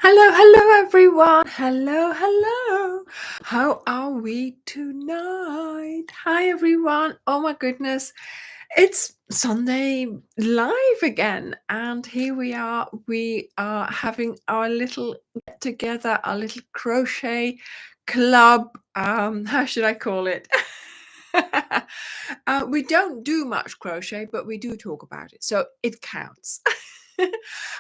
Hello, hello, everyone. Hello, hello. How are we tonight? Hi, everyone. Oh, my goodness. It's Sunday Live again. And here we are. We are having our little get together, our little crochet club. How should I call it? We don't do much crochet, but we do talk about it. So it counts.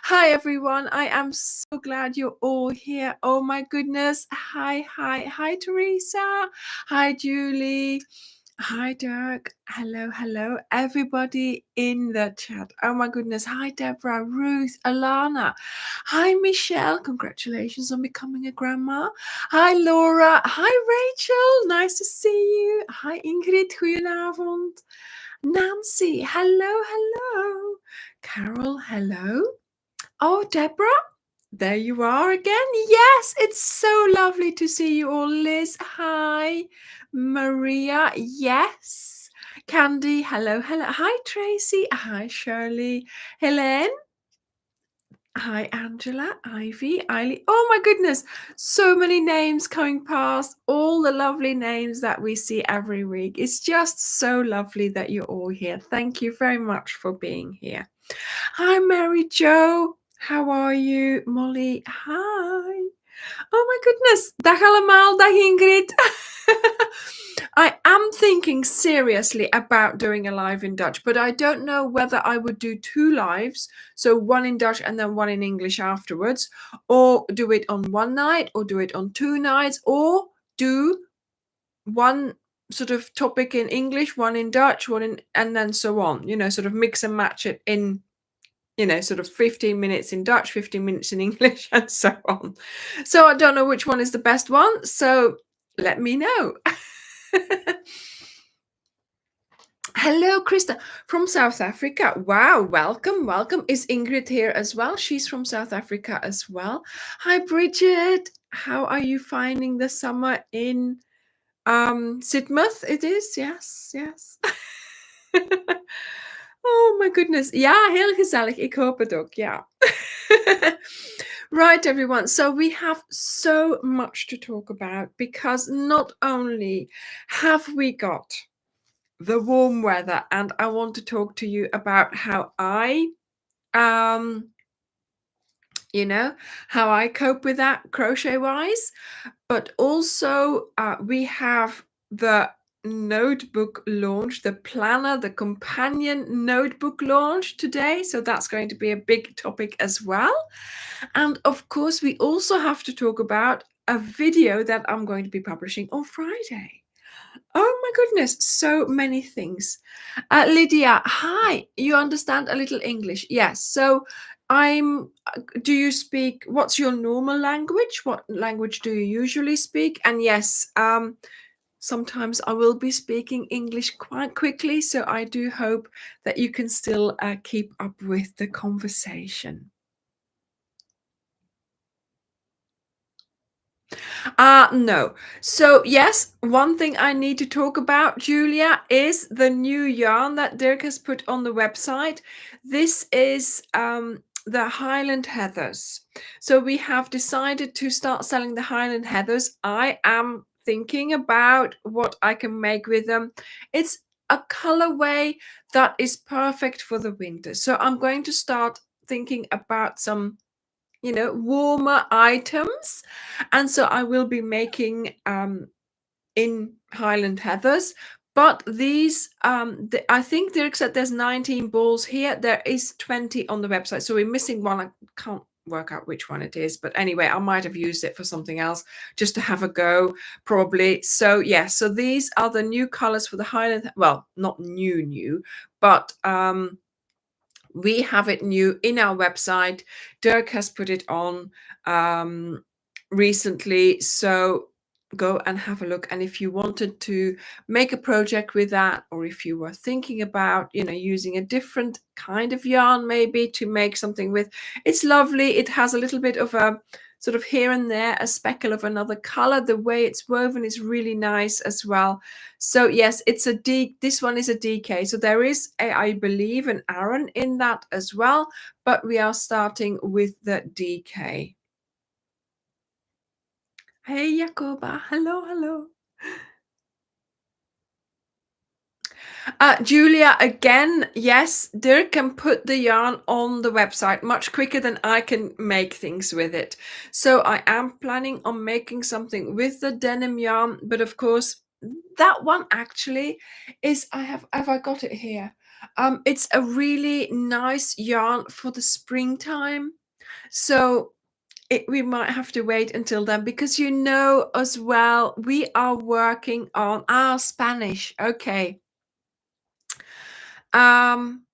Hi, everyone. I am so glad you're all here. Oh, my goodness. Hi, hi, hi, Teresa. Hi, Julie. Hi, Dirk. Hello, hello, everybody in the chat. Oh, my goodness. Hi, Deborah, Ruth, Alana. Hi, Michelle. Congratulations on becoming a grandma. Hi, Laura. Hi, Rachel. Nice to see you. Hi, Ingrid. Goedenavond. Nancy. Hello, hello. Carol, hello. Oh, Deborah, there you are again. Yes, it's so lovely to see you all. Liz, hi. Maria, yes. Candy, hello, hello. Hi, Tracy. Hi, Shirley. Helene. Hi, Angela, Ivy, Eileen. Oh my goodness, so many names coming past, all the lovely names that we see every week. It's just so lovely that you're all here. Thank you very much for being here. Hi, Mary Jo. How are you? Molly, hi. Oh my goodness. Dag allemaal, dag Ingrid. I am thinking seriously about doing a live in Dutch, but I don't know whether I would do 2 lives, so one in Dutch and then one in English afterwards, or do it on one night, or do it on 2 nights, or do one sort of topic in English, one in Dutch, one in, and then so on, sort of mix and match it in, sort of 15 minutes in Dutch, 15 minutes in English, and so on. So I don't know which one is the best one. So let me know. Hello, Krista from South Africa. Wow, welcome, welcome. Is Ingrid here as well? She's from South Africa as well. Hi, Bridget. How are you finding the summer in Sidmouth? It is, yes, yes. Oh my goodness. Ja, heel gezellig. Ik hoop het ook, ja. Right, everyone. So we have so much to talk about because not only have we got the warm weather, and I want to talk to you about how I how I cope with that crochet wise, but also we have the notebook launch, the planner, the companion notebook launch today. So that's going to be a big topic as well. And of course, we also have to talk about a video that I'm going to be publishing on Friday. Oh my goodness, so many things. Lydia, hi. You understand a little English? Yes. So do you speak, what's your normal language? What language do you usually speak? And yes, sometimes I will be speaking English quite quickly. So I do hope that you can still keep up with the conversation. No. So yes, one thing I need to talk about, Julia, is the new yarn that Dirk has put on the website. This is the Highland Heathers. So we have decided to start selling the Highland Heathers. I am thinking about what I can make with them. It's a colorway that is perfect for the winter. So I'm going to start thinking about some warmer items, and so I will be making in Highland Heathers. But these I think Dirk said there's 19 balls here. There is 20 on the website, so we're missing one. I can't work out which one it is, but anyway, I might have used it for something else just to have a go probably. So yeah, so these are the new colors for the Highland, well, not new, but we have it new in our website. Dirk has put it on recently, so go and have a look. And if you wanted to make a project with that, or if you were thinking about using a different kind of yarn maybe to make something with, it's lovely. It has a little bit of a sort of here and there a speckle of another color. The way it's woven is really nice as well. So yes, it's this one is a DK. So there is I believe an Aran in that as well, but we are starting with the DK. Hey, Jacoba. Hello, hello. Julia, again, yes, Dirk can put the yarn on the website much quicker than I can make things with it. So I am planning on making something with the denim yarn, but of course, that one actually is, have I got it here? It's a really nice yarn for the springtime. So we might have to wait until then because as well, we are working on our Spanish. Okay. Um,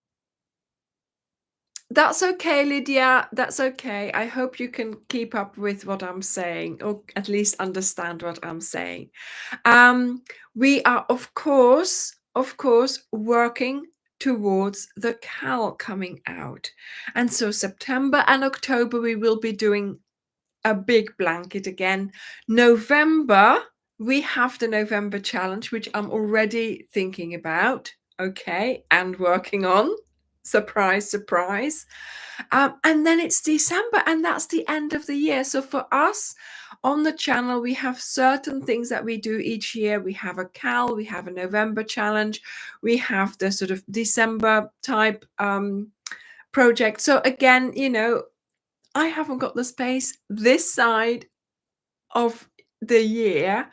That's okay, Lydia. That's okay. I hope you can keep up with what I'm saying, or at least understand what I'm saying. We are, of course, working towards the CAL coming out. And so September and October, we will be doing a big blanket again. November, we have the November challenge, which I'm already thinking about, okay, and working on. Surprise, surprise. And then it's December, and that's the end of the year. So for us on the channel, we have certain things that we do each year. We have a CAL, we have a November challenge, we have the sort of December type project. So again, I haven't got the space this side of the year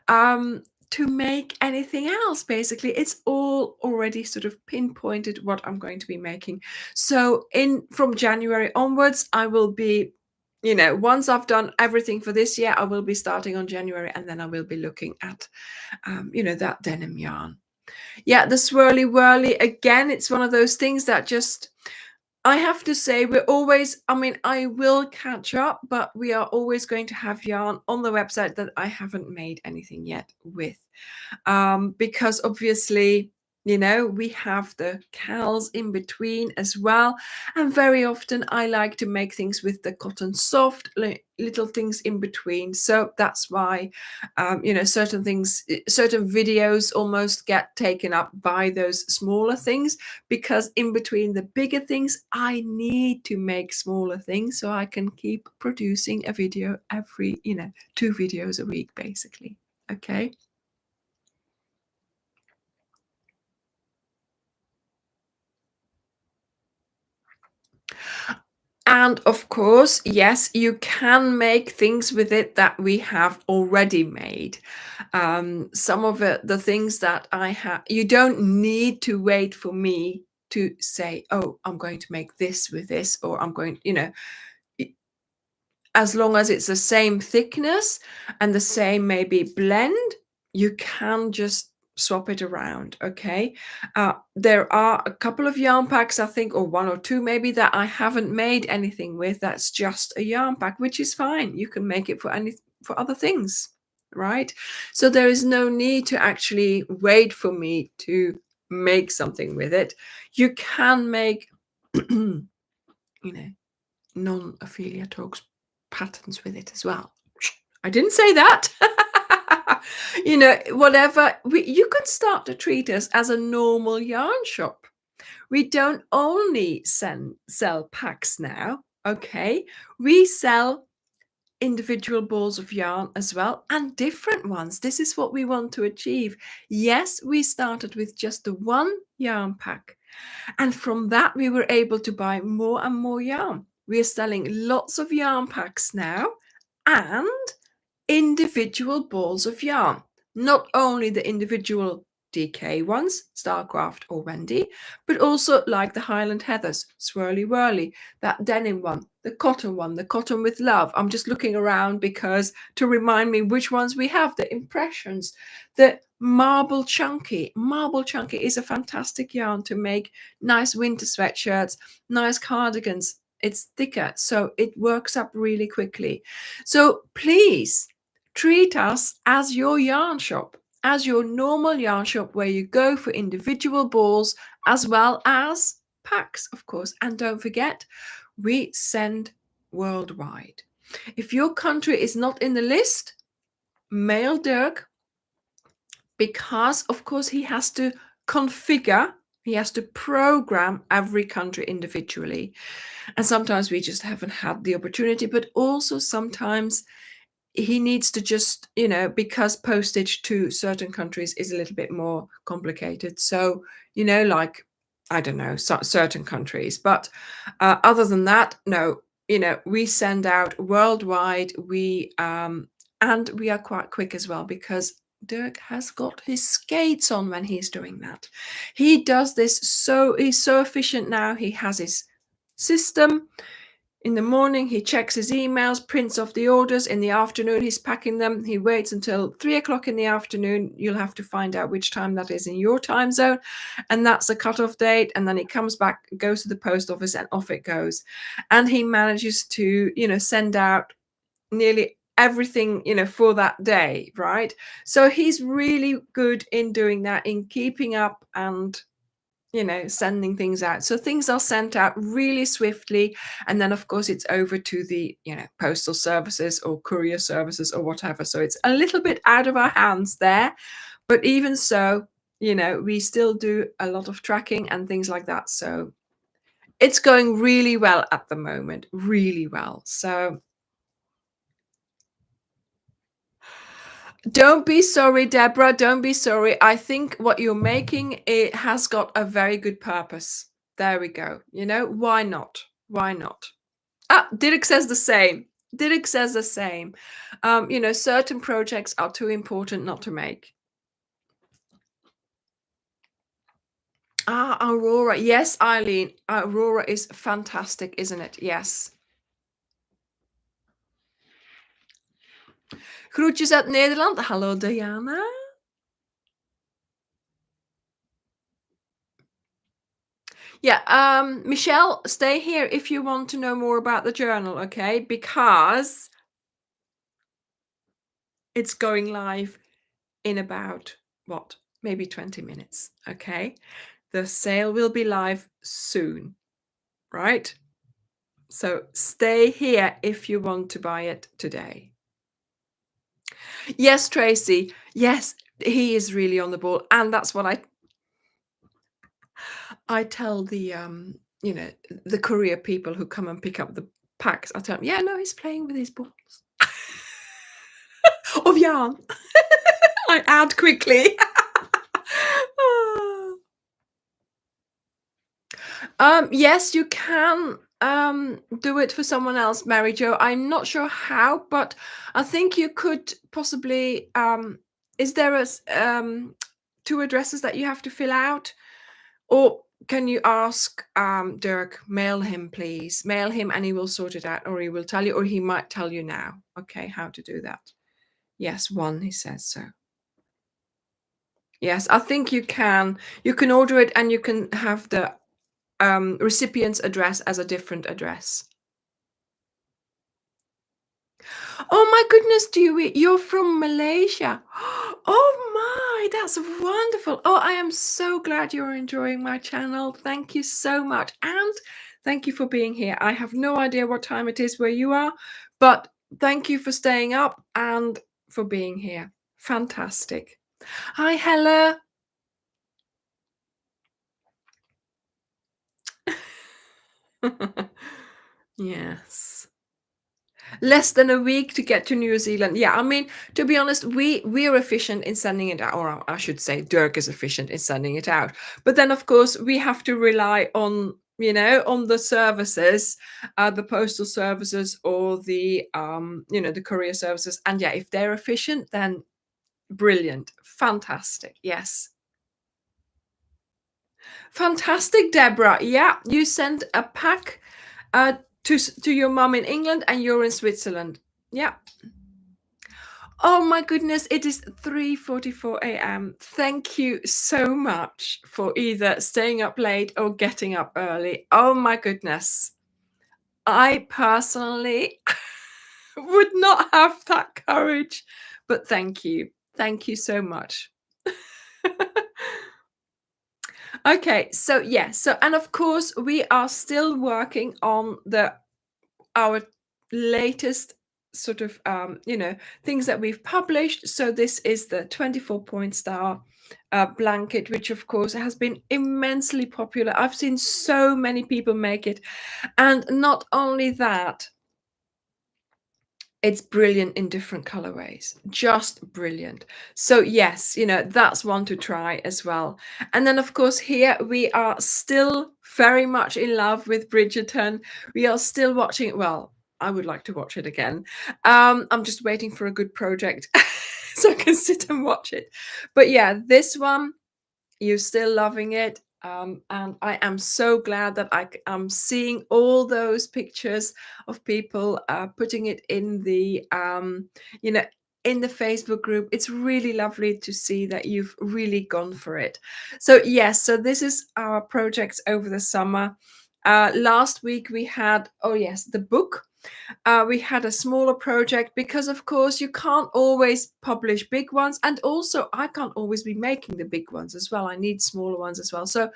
to make anything else. Basically, it's all already sort of pinpointed what I'm going to be making. So from January onwards, I will be, once I've done everything for this year, I will be starting on January, and then I will be looking at, that denim yarn. Yeah, the swirly whirly, again, it's one of those things that just, I have to say, I will catch up, but we are always going to have yarn on the website that I haven't made anything yet with. Because obviously, we have the CALs in between as well. And very often I like to make things with the cotton soft, little things in between. So that's why, certain things, certain videos almost get taken up by those smaller things, because in between the bigger things, I need to make smaller things so I can keep producing a video every, 2 videos a week, basically. Okay. And of course, yes, you can make things with it that we have already made. Some of the things that I have, you don't need to wait for me to say, oh, I'm going to make this with this, or I'm going, as long as it's the same thickness and the same maybe blend, you can just swap it around. Okay. There are a couple of yarn packs, I think, or one or two maybe, that I haven't made anything with. That's just a yarn pack, which is fine. You can make it for other things, right? So there is no need to actually wait for me to make something with it. You can make you know non-Ophelia Talks patterns with it as well. I didn't say that. Whatever. You can start to treat us as a normal yarn shop. We don't only sell packs now, okay? We sell individual balls of yarn as well, and different ones. This is what we want to achieve. Yes, we started with just the one yarn pack, and from that, we were able to buy more and more yarn. We are selling lots of yarn packs now and individual balls of yarn. Not only the individual DK ones, Starcraft or Wendy, but also like the Highland Heathers, Swirly Whirly, that denim one, the cotton with love. I'm just looking around because to remind me which ones we have, the impressions, the Marble Chunky. Marble Chunky is a fantastic yarn to make nice winter sweatshirts, nice cardigans. It's thicker, so it works up really quickly. So please treat us as your yarn shop, as your normal yarn shop where you go for individual balls as well as packs, of course. And don't forget, we send worldwide. If your country is not in the list, mail Dirk, because of course he has to configure, he has to program every country individually. And sometimes we just haven't had the opportunity, but also sometimes he needs to just, because postage to certain countries is a little bit more complicated. So, like, I don't know, certain countries. But other than that, no, we send out worldwide. And we are quite quick as well because Dirk has got his skates on when he's doing that. He does this he's so efficient now. He has his system. In the morning, he checks his emails, prints off the orders. In the afternoon, he's packing them. He waits until 3 o'clock in the afternoon. You'll have to find out which time that is in your time zone. And that's the cutoff date. And then he comes back, goes to the post office, and off it goes. And he manages to, send out nearly everything, for that day, right? So he's really good in doing that, in keeping up and sending things out. So things are sent out really swiftly. And then, of course, it's over to the, postal services or courier services or whatever. So it's a little bit out of our hands there. But even so, we still do a lot of tracking and things like that. So it's going really well at the moment, really well. So don't be sorry, Deborah. Don't be sorry. I think what you're making, it has got a very good purpose. There we go. Why not? Why not? Dirk says the same. Dirk says the same. Certain projects are too important not to make. Aurora. Yes, Eileen. Aurora is fantastic, isn't it? Yes. Groetjes uit Nederland. Hallo, Diana. Yeah, Michelle, stay here if you want to know more about the journal, okay? Because it's going live in about, maybe 20 minutes, okay? The sale will be live soon, right? So stay here if you want to buy it today. Yes, Tracy. Yes, he is really on the ball. And that's what I tell the the courier people who come and pick up the packs. I tell them, yeah, no, he's playing with his balls of yarn. I add quickly. Yes, you can do it for someone else, Mary Jo. I'm not sure how, but I think you could possibly. Is there two addresses that you have to fill out, or can you ask Dirk, mail him, please? Mail him and he will sort it out, or he will tell you, or he might tell you now, okay, how to do that. Yes, one, he says so. Yes, I think you can. You can order it and you can have the recipient's address as a different address. Oh my goodness, you're from Malaysia. Oh my, that's wonderful. Oh, I am so glad you're enjoying my channel. Thank you so much. And thank you for being here. I have no idea what time it is where you are, but thank you for staying up and for being here. Fantastic. Hi, Hella. Yes. Less than a week to get to New Zealand. Yeah, I mean, to be honest, we're efficient in sending it out, or I should say Dirk is efficient in sending it out. But then, of course, we have to rely on, on the services, the postal services or the, the courier services. And yeah, if they're efficient, then brilliant. Fantastic. Yes. Fantastic, Deborah. Yeah, you sent a pack to your mom in England and you're in Switzerland. Yeah. Oh my goodness, it is 3:44 a.m. Thank you so much for either staying up late or getting up early. Oh my goodness. I personally would not have that courage, but thank you. Thank you so much. Okay, so yeah, and of course we are still working on our latest sort of things that we've published. So this is the 24-point star blanket, which of course has been immensely popular. I've seen so many people make it, and not only that, It's brilliant in different colorways, just brilliant. So yes, that's one to try as well. And then of course here we are still very much in love with Bridgerton. We are still watching it. Well, I would like to watch it again. I'm just waiting for a good project so I can sit and watch it. But yeah, this one, you're still loving it. And I am so glad that I'm seeing all those pictures of people putting it in you know, in the Facebook group. It's really lovely to see that you've really gone for it. So yes, so this is our projects over the summer. Last week we had, oh yes, the book. We had a smaller project because, of course, you can't always publish big ones. And also, I can't always be making the big ones as well. I need smaller ones as well. So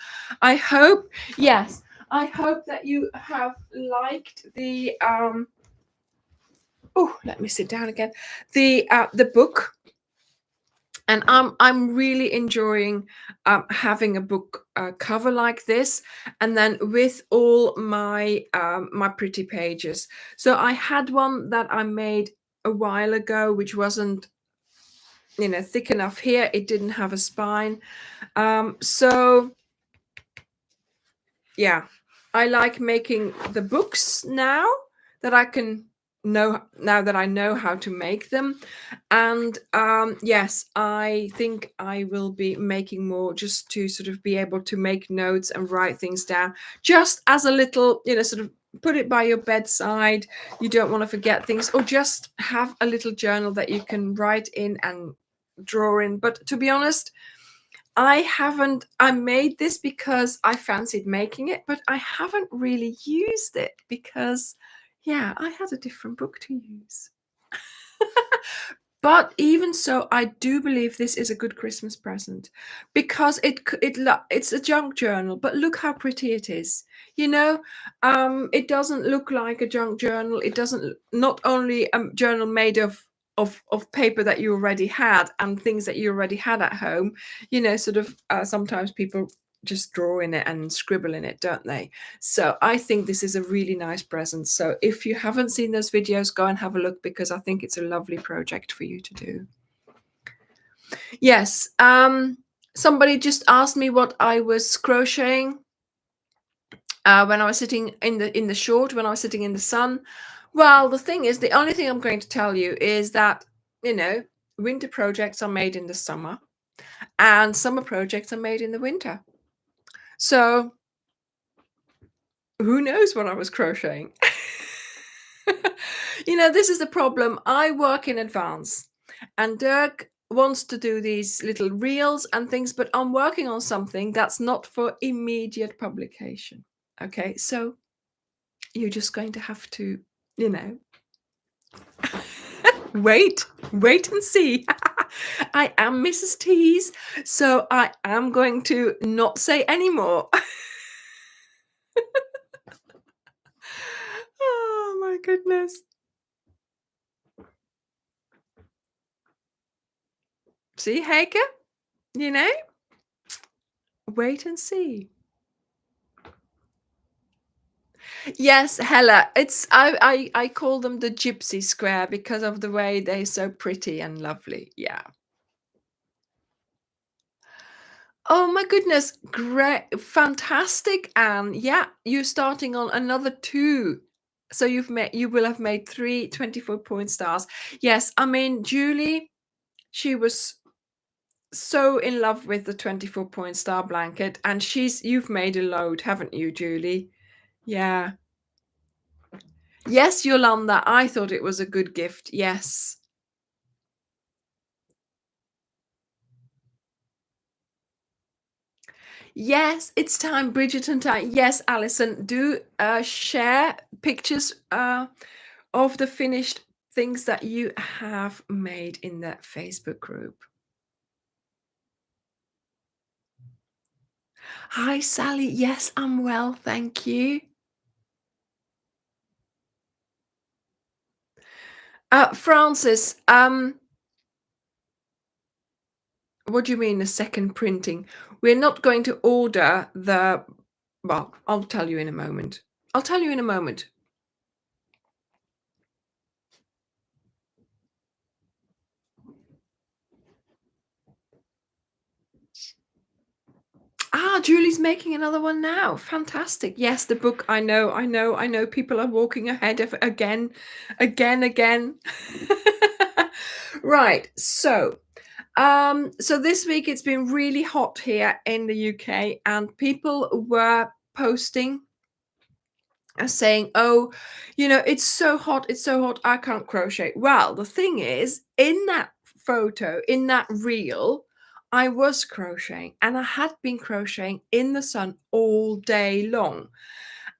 I hope, yes, I hope that you have liked oh, let me sit down again. The book. And I'm really enjoying having a book cover like this, and then with all my pretty pages. So I had one that I made a while ago, which wasn't thick enough here. It didn't have a spine. So yeah, I like making the books now that I know how to make them. And yes, I think I will be making more, just to sort of be able to make notes and write things down, just as a little, sort of put it by your bedside. You don't want to forget things, or just have a little journal that you can write in and draw in. But to be honest, I made this because I fancied making it, but I haven't really used it because, yeah, I had a different book to use. But even so, I do believe this is a good Christmas present, because it's a junk journal, but look how pretty it is. It doesn't look like a junk journal. It doesn't, not only a journal made of paper that you already had and things that you already had at home. Sort of sometimes people just draw in it and scribble in it, don't they? So I think this is a really nice present. So if you haven't seen those videos, go and have a look, because I think it's a lovely project for you to do. Yes. Somebody just asked me what I was crocheting when I was sitting in the short, when I was sitting in the sun. Well, the thing is, the only thing I'm going to tell you is that, winter projects are made in the summer and summer projects are made in the winter. So who knows what I was crocheting? This is the problem. I work in advance, and Dirk wants to do these little reels and things, but I'm working on something that's not for immediate publication. Okay, so you're just going to have to, you know, wait and see. I am Mrs. Tease, so I am going to not say any more. Oh my goodness. See, Heike? Wait and see. Yes, Hella. I call them the gypsy square because of the way they're so pretty and lovely. Yeah. Oh my goodness. Great. Fantastic, Anne. Yeah, you're starting on another two. So you will have made 3 24-point stars. Yes, I mean, Julie, she was so in love with the 24-point star blanket, and you've made a load, haven't you, Julie? Yeah. Yes, Yolanda, I thought it was a good gift. Yes. Yes, it's time, Bridgerton time. Yes, Alison, do share pictures of the finished things that you have made in that Facebook group. Hi, Sally. Yes, I'm well, thank you. Francis, what do you mean a second printing? We're not going to order well, I'll tell you in a moment. I'll tell you in a moment. Julie's making another one now. Fantastic. Yes, the book. I know. People are walking ahead of again. Right. So this week it's been really hot here in the UK, and people were posting and saying, "Oh, it's so hot, I can't crochet." Well, the thing is, in that photo, in that reel, I was crocheting, and I had been crocheting in the sun all day long.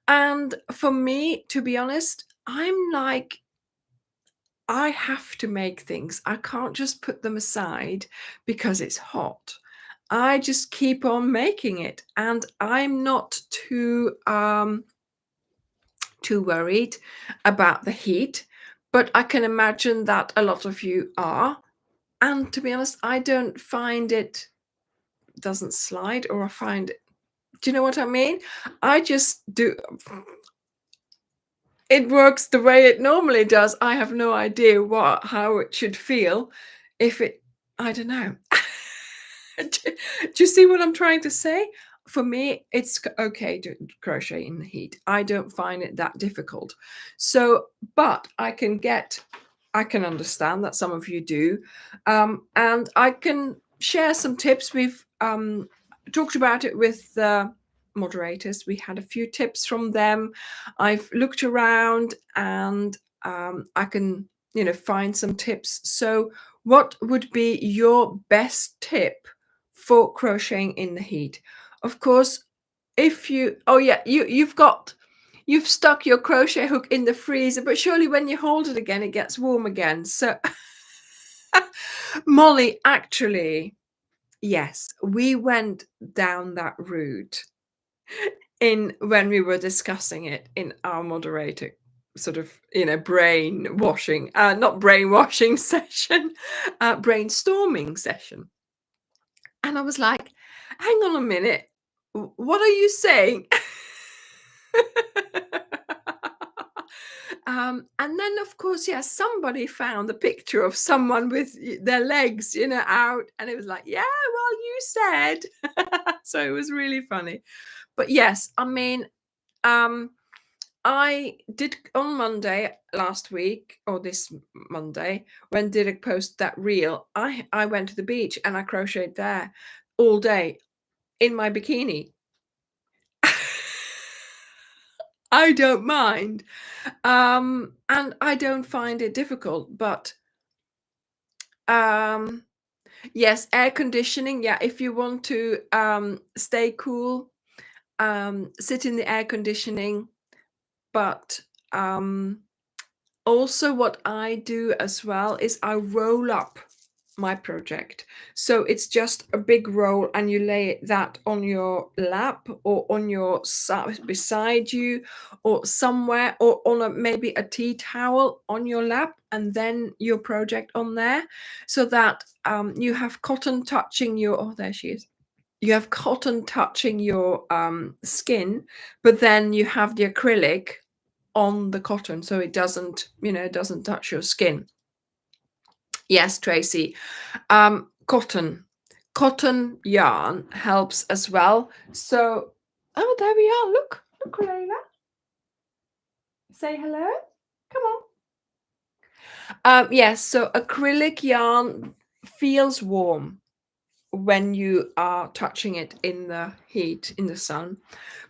And for me, to be honest, I'm like, I have to make things. I can't just put them aside because it's hot. I just keep on making it, and I'm not too worried about the heat, but I can imagine that a lot of you are. And to be honest, I don't find it doesn't slide, or I find it, do you know what I mean? I just do. It works the way it normally does. I have no idea how it should feel if it, I don't know. Do you see what I'm trying to say? For me, it's okay to crochet in the heat. I don't find it that difficult. So, but I can understand that some of you do. And I can share some tips. We've talked about it with the moderators. We had a few tips from them. I've looked around, and I can, find some tips. So what would be your best tip for crocheting in the heat? Of course, if you, oh yeah, you've stuck your crochet hook in the freezer, but surely when you hold it again, it gets warm again. So Molly, actually, yes, we went down that route when we were discussing it in our moderator sort of brainwashing, not brainwashing session, brainstorming session. And I was like, hang on a minute, what are you saying? And then, of course, yes, somebody found a picture of someone with their legs, out, and it was like, yeah, well, you said. So it was really funny. But yes, I mean, I did on Monday last week, or this Monday, when did I post that reel, I went to the beach and I crocheted there all day in my bikini. I don't mind. And I don't find it difficult, but yes, air conditioning. Yeah, if you want to stay cool, sit in the air conditioning. But also what I do as well is I roll up my project. So it's just a big roll, and you lay that on your lap, or on your side beside you, or somewhere, or on maybe a tea towel on your lap, and then your project on there, so that you have cotton touching your, oh, there she is. You have cotton touching your skin, but then you have the acrylic on the cotton, so it doesn't touch your skin. Yes, Tracy. Cotton yarn helps as well. So, oh, there we are. Look, Leila. Say hello. Come on. Yes, so acrylic yarn feels warm when you are touching it in the heat, in the sun,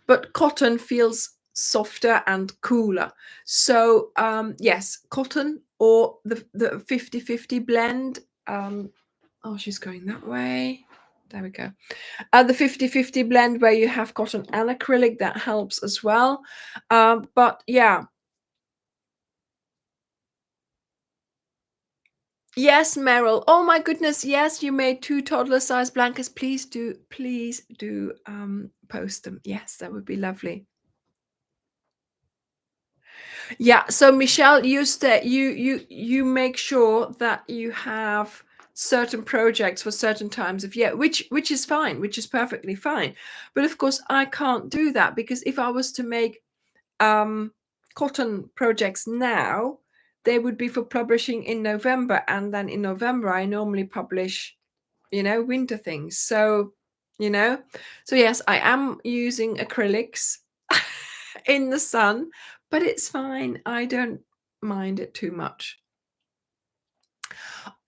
but cotton feels softer and cooler. So yes, cotton, or the 50-50 blend. Oh, she's going that way. There we go. The 50-50 blend, where you have cotton and acrylic, that helps as well. But yeah. Yes, Meryl. Oh my goodness. Yes, you made 2 toddler-sized blankets. Please do post them. Yes, that would be lovely. Yeah. So Michelle, you make sure that you have certain projects for certain times of year, which is fine, which is perfectly fine. But of course, I can't do that, because if I was to make cotton projects now, they would be for publishing in November, and then in November I normally publish winter things. So you know? So yes, I am using acrylics in the sun, but it's fine. I don't mind it too much.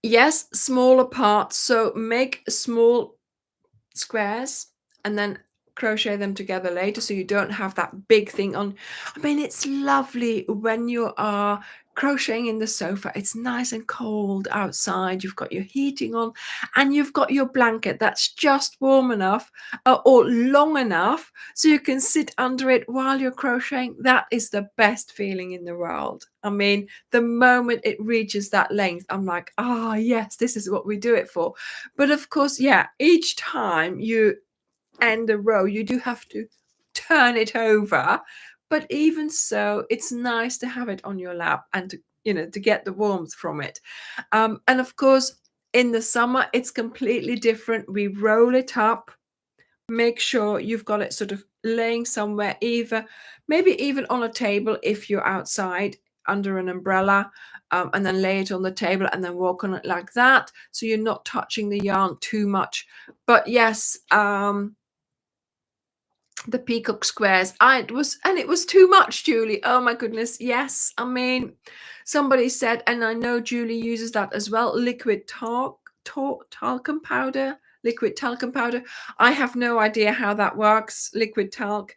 Yes, smaller parts. So make small squares and then crochet them together later so you don't have that big thing on. I mean, it's lovely when you are crocheting in the sofa. It's nice and cold outside. You've got your heating on and you've got your blanket that's just warm enough or long enough so you can sit under it while you're crocheting. That is the best feeling in the world. I mean, the moment it reaches that length, I'm like, ah, yes, this is what we do it for. But of course, yeah, each time you end a row, you do have to turn it over. But even so, it's nice to have it on your lap and to, to get the warmth from it. And of course, in the summer, it's completely different. We roll it up, make sure you've got it sort of laying somewhere, either maybe even on a table if you're outside under an umbrella, and then lay it on the table and then walk on it like that, so you're not touching the yarn too much. But yes, the peacock squares, it was too much, Julie. Oh my goodness, yes. I mean, somebody said, and I know Julie uses that as well, liquid talcum powder, liquid talcum powder. I have no idea how that works, liquid talc.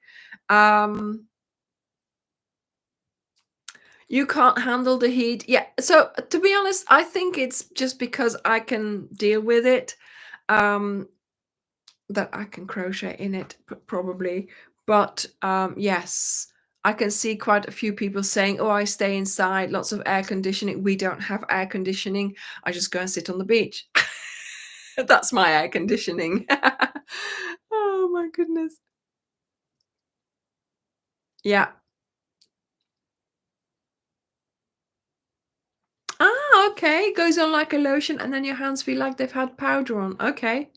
You can't handle the heat. Yeah, so to be honest, I think it's just because I can deal with it. Um, that I can crochet in it, probably. But yes, I can see quite a few people saying, oh, I stay inside, lots of air conditioning. We don't have air conditioning. I just go and sit on the beach. That's my air conditioning. Oh my goodness. Yeah. Ah, okay. Goes on like a lotion, and then your hands feel like they've had powder on. Okay.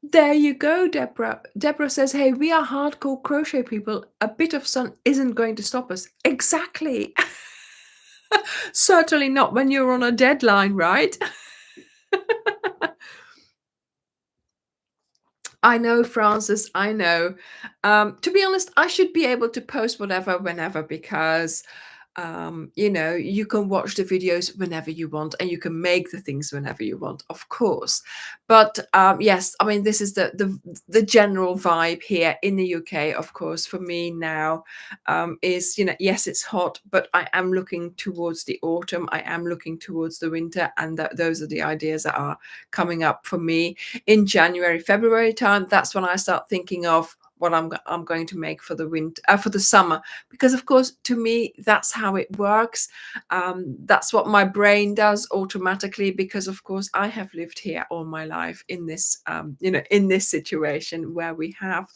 There you go, Deborah. Deborah says, hey, we are hardcore crochet people. A bit of sun isn't going to stop us. Exactly. Certainly not when you're on a deadline, right? I know, Francis, I know. To be honest, I should be able to post whatever, whenever, because you can watch the videos whenever you want and you can make the things whenever you want, of course. But yes, I mean, this is the general vibe here in the UK, of course, for me now, is, yes, it's hot, but I am looking towards the autumn. I am looking towards the winter, and those are the ideas that are coming up for me in January, February time. That's when I start thinking of what I'm going to make for the winter, for the summer, because of course, to me, that's how it works. That's what my brain does automatically, because of course I have lived here all my life in this in this situation where we have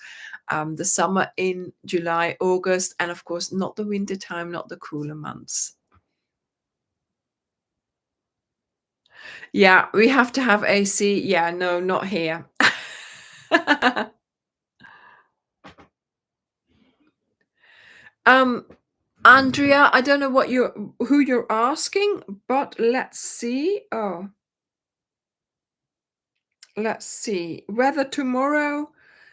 the summer in July, August, and of course not the winter time, not the cooler months. Yeah, we have to have AC. Yeah, no, not here. um Andrea, I don't know who you're asking, but let's see. Oh, let's see. Weather tomorrow.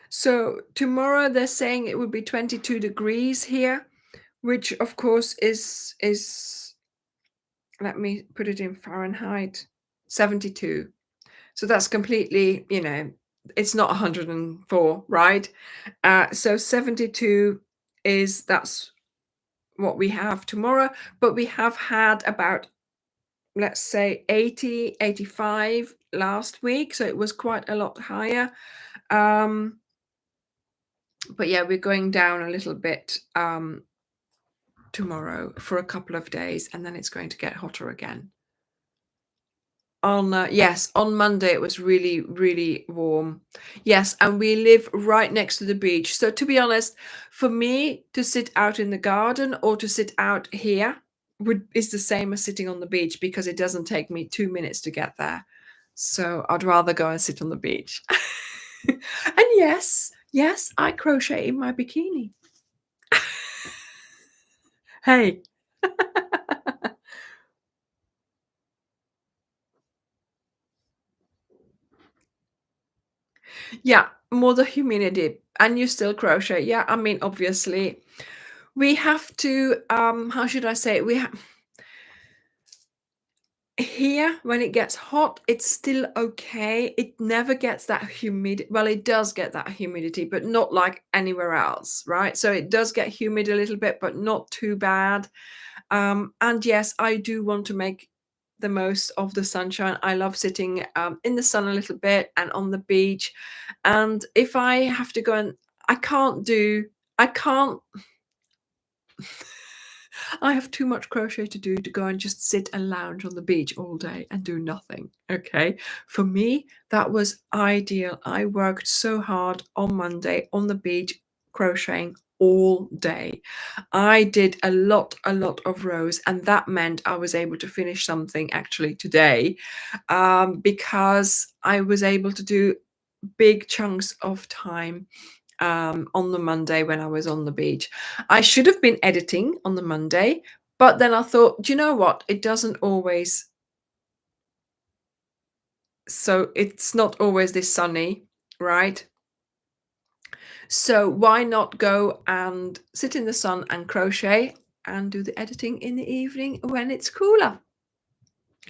So tomorrow they're saying it would be 22 degrees here, which of course is let me put it in Fahrenheit, 72. So that's completely, it's not 104, right? So 72 that's what we have tomorrow, but we have had about, let's say, 80, 85 last week, so it was quite a lot higher. But yeah, we're going down a little bit tomorrow for a couple of days, and then it's going to get hotter again. Yes, on Monday it was really, really warm. Yes, and we live right next to the beach. So to be honest, for me to sit out in the garden or to sit out here is the same as sitting on the beach, because it doesn't take me 2 minutes to get there. So I'd rather go and sit on the beach. And yes, yes, I crochet in my bikini. Hey. Yeah, more the humidity, and you still crochet. Yeah, I mean, obviously, we have to, how should I say it? Here, when it gets hot, it's still okay. It never gets that humid. Well, it does get that humidity, but not like anywhere else, right? So it does get humid a little bit, but not too bad. And yes, I do want to make the most of the sunshine. I love sitting in the sun a little bit and on the beach. And if I have to go and I can't I have too much crochet to do to go and just sit and lounge on the beach all day and do nothing. Okay. For me, that was ideal. I worked so hard on Monday on the beach crocheting all day. I did a lot of rows, and that meant I was able to finish something actually today, because I was able to do big chunks of time on the Monday when I was on the beach. I should have been editing on the Monday, but then I thought, do you know what? It doesn't always, so it's not always this sunny, right? So why not go and sit in the sun and crochet and do the editing in the evening when it's cooler?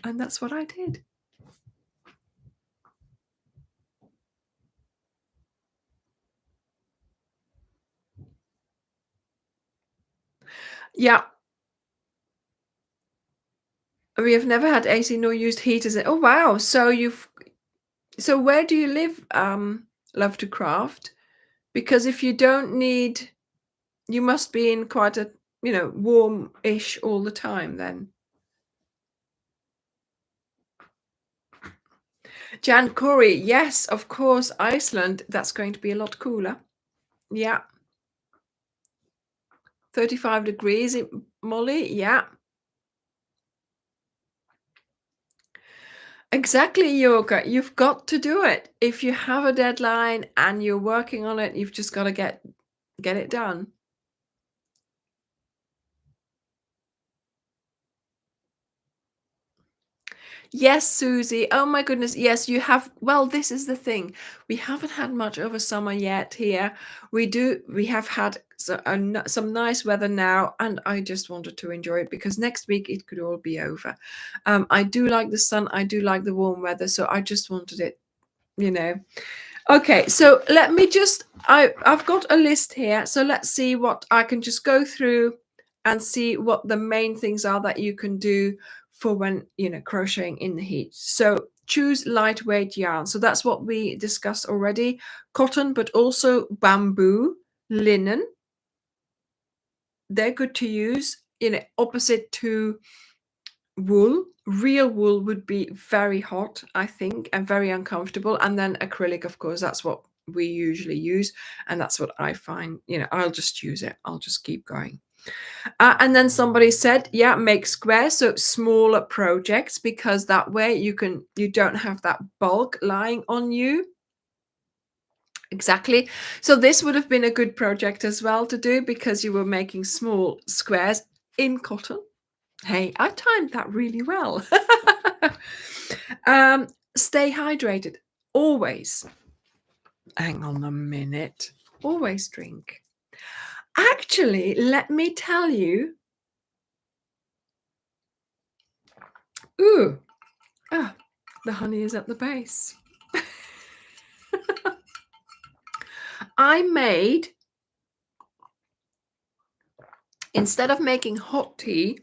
And that's what I did. Yeah, we have never had AC nor used heaters. Oh wow. So where do you live, Love to Craft? Because if you don't need, you must be in quite a, warm-ish all the time then. Jan Corey, yes, of course, Iceland, that's going to be a lot cooler. Yeah, 35 degrees, Molly. Yeah, exactly, Yoga. You've got to do it. If you have a deadline and you're working on it, you've just got to get it done. Yes, Susie. Oh my goodness. Yes, you have. Well, this is the thing. We haven't had much of a summer yet here. We have had some nice weather now, and I just wanted to enjoy it because next week it could all be over. I do like the sun. I do like the warm weather. So I just wanted it, you know. Okay, so let me just, I've got a list here. So let's see what I can just go through and see what the main things are that you can do for when, crocheting in the heat. So choose lightweight yarn. So that's what we discussed already. Cotton, but also bamboo, linen. They're good to use, opposite to wool. Real wool would be very hot, I think, and very uncomfortable. And then acrylic, of course, that's what we usually use. And that's what I find, I'll just use it. I'll just keep going. And then somebody said, yeah, make squares, so smaller projects, because that way you don't have that bulk lying on you. Exactly. So this would have been a good project as well to do because you were making small squares in cotton. Hey, I timed that really well. um, Stay hydrated. Always. Hang on a minute. Always drink. Actually, let me tell you. Ooh, ah, the honey is at the base. I made, instead of making hot tea,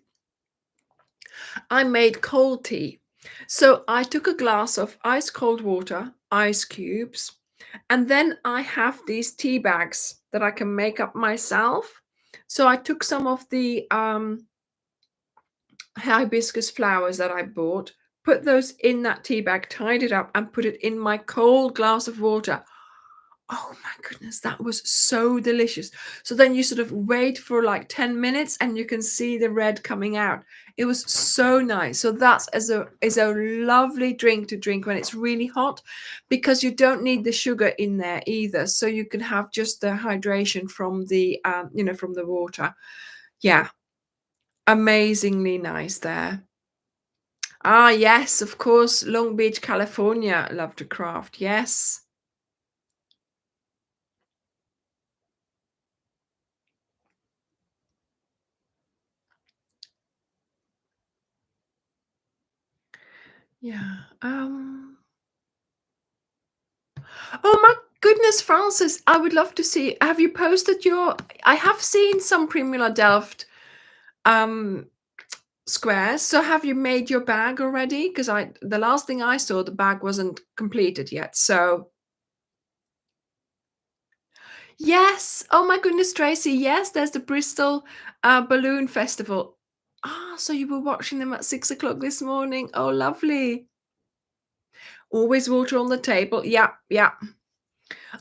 I made cold tea. So I took a glass of ice cold water, ice cubes, and then I have these tea bags that I can make up myself. So I took some of the hibiscus flowers that I bought, put those in that tea bag, tied it up, and put it in my cold glass of water. Oh my goodness, that was so delicious. So then you sort of wait for like 10 minutes and you can see the red coming out. It was so nice. So that's is a lovely drink to drink when it's really hot, because you don't need the sugar in there either. So you can have just the hydration from the from the water. Yeah, amazingly nice there. Ah, yes, of course, Long Beach, California, love to craft. Yes. Yeah. Oh my goodness, Francis, I would love to see. Have you posted your? I have seen some Primula Delft um squares. So have you made your bag already? Because the last thing I saw, the bag wasn't completed yet. So yes. Oh my goodness, Tracy. Yes, there's the Bristol Balloon Festival. Ah, so you were watching them at 6 o'clock this morning. Oh, lovely. Always water on the table. Yeah, yeah.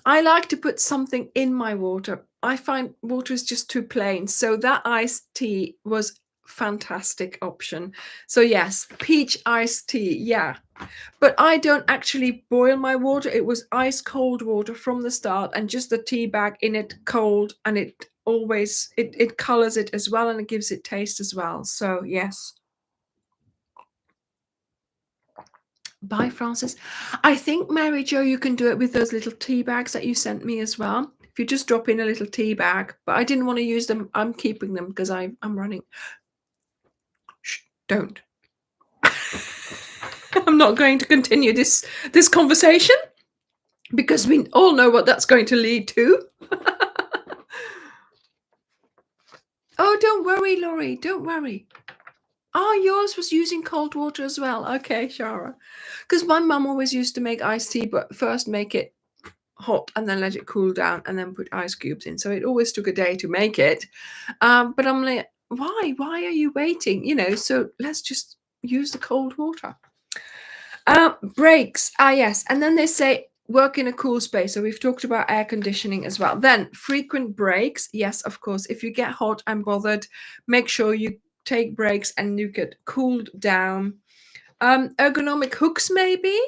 I like to put something in my water. I find water is just too plain. So that iced tea was fantastic option. So yes, peach iced tea. Yeah. But I don't actually boil my water. It was ice cold water from the start and just the tea bag in it cold, and it always it colors it as well, and it gives it taste as well. So yes. Bye, Francis. I think, Mary Jo, you can do it with those little tea bags that you sent me as well. If you just drop in a little tea bag, but I didn't want to use them. I'm keeping them because I'm running. Shh, don't. I'm not going to continue this conversation because we all know what that's going to lead to. Oh, don't worry, Laurie. Don't worry. Oh, yours was using cold water as well. Okay, Shara. Because my mum always used to make iced tea, but first make it hot and then let it cool down and then put ice cubes in. So it always took a day to make it. But I'm like, why? Why are you waiting? So let's just use the cold water. Breaks. Yes. And then they say work in a cool space. So we've talked about air conditioning as well. Then frequent breaks. Yes, of course. If you get hot and bothered, make sure you take breaks and you get cooled down. Ergonomic hooks, maybe.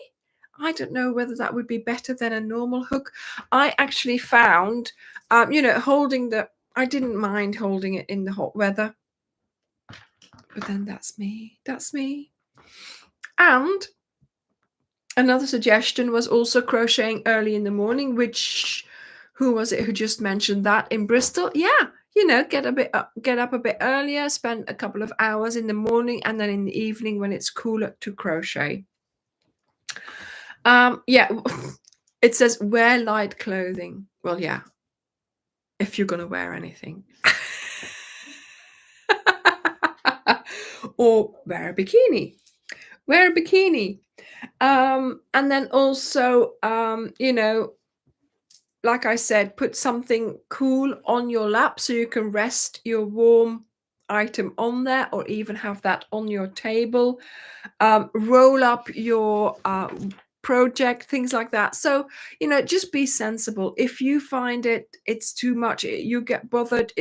I don't know whether that would be better than a normal hook. I actually found, holding I didn't mind holding it in the hot weather. But then that's me. That's me. And another suggestion was also crocheting early in the morning, which, who was it who just mentioned that in Bristol? Yeah, get up a bit earlier, spend a couple of hours in the morning, and then in the evening when it's cooler to crochet. Yeah, it says wear light clothing. Well, yeah, if you're gonna wear anything. Or wear a bikini. Wear a bikini. And then also, like I said, put something cool on your lap so you can rest your warm item on there, or even have that on your table. Roll up your project, things like that. So, just be sensible. If you find it's too much, you get bothered,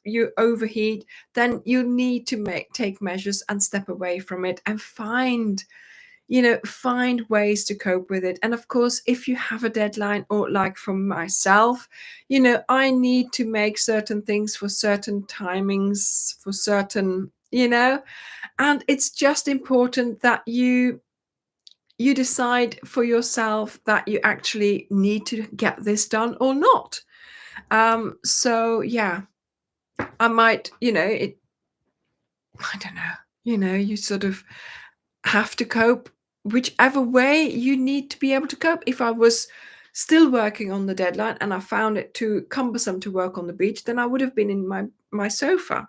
you overheat, then you need to take measures and step away from it and find ways to cope with it. And of course, if you have a deadline, or like for myself, I need to make certain things for certain timings, for certain, and it's just important that you decide for yourself that you actually need to get this done or not. So yeah, I might, I don't know, you sort of have to cope whichever way you need to be able to cope. If I was still working on the deadline and I found it too cumbersome to work on the beach, then I would have been in my sofa,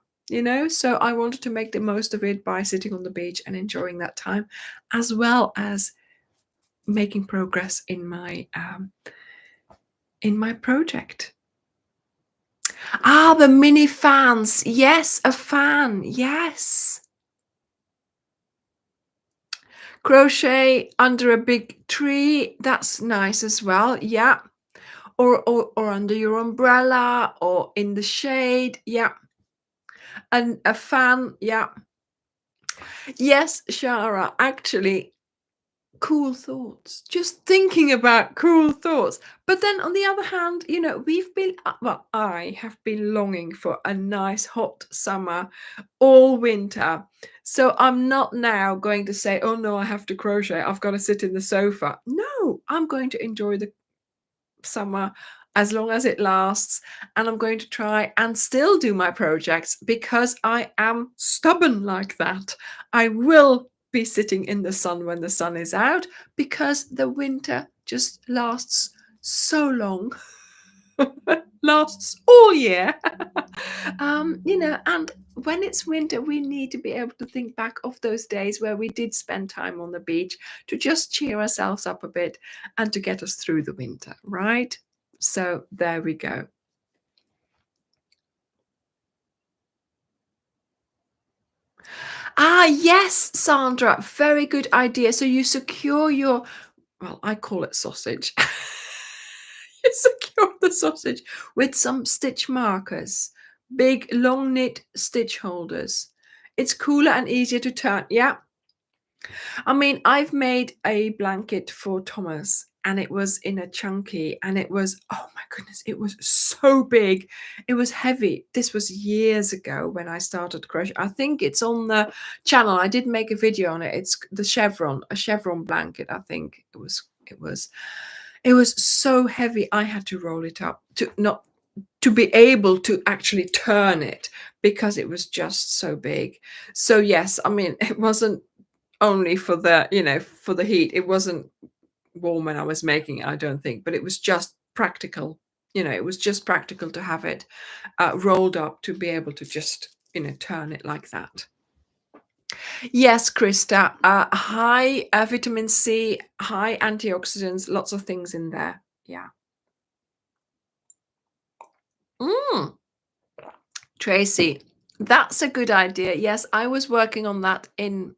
so I wanted to make the most of it by sitting on the beach and enjoying that time, as well as making progress in my project. The mini fans. Yes, a fan. Yes. Crochet under a big tree. That's nice as well. Yeah. Or under your umbrella, or in the shade. Yeah. And a fan. Yeah. Yes, Shara. Actually, cool thoughts, just thinking about cool thoughts. But then on the other hand, I have been longing for a nice hot summer all winter. So I'm not now going to say, oh no, I have to crochet, I've got to sit in the sofa. No, I'm going to enjoy the summer as long as it lasts, and I'm going to try and still do my projects because I am stubborn like that. I will be sitting in the sun when the sun is out, because the winter just lasts so long. Lasts all year. And when it's winter, we need to be able to think back of those days where we did spend time on the beach to just cheer ourselves up a bit and to get us through the winter, right? So there we go. Ah, yes, Sandra, very good idea. So you secure your, well, I call it sausage. You secure the sausage with some stitch markers, big long knit stitch holders. It's cooler and easier to turn. Yeah. I mean, I've made a blanket for Thomas and it was in a chunky and it was, oh my goodness, it was so big. It was heavy. This was years ago when I started crochet. I think it's on the channel. I did make a video on it. It's the a chevron blanket. I think it was so heavy. I had to roll it up to be able to actually turn it because it was just so big. So yes, I mean, it wasn't only for for the heat. It wasn't warm when I was making it, I don't think, but it was just practical. It was just practical to have it rolled up to be able to just turn it like that. Yes, Krista, high vitamin C, high antioxidants, lots of things in there. Yeah. Tracy, that's a good idea. Yes, I was working on that in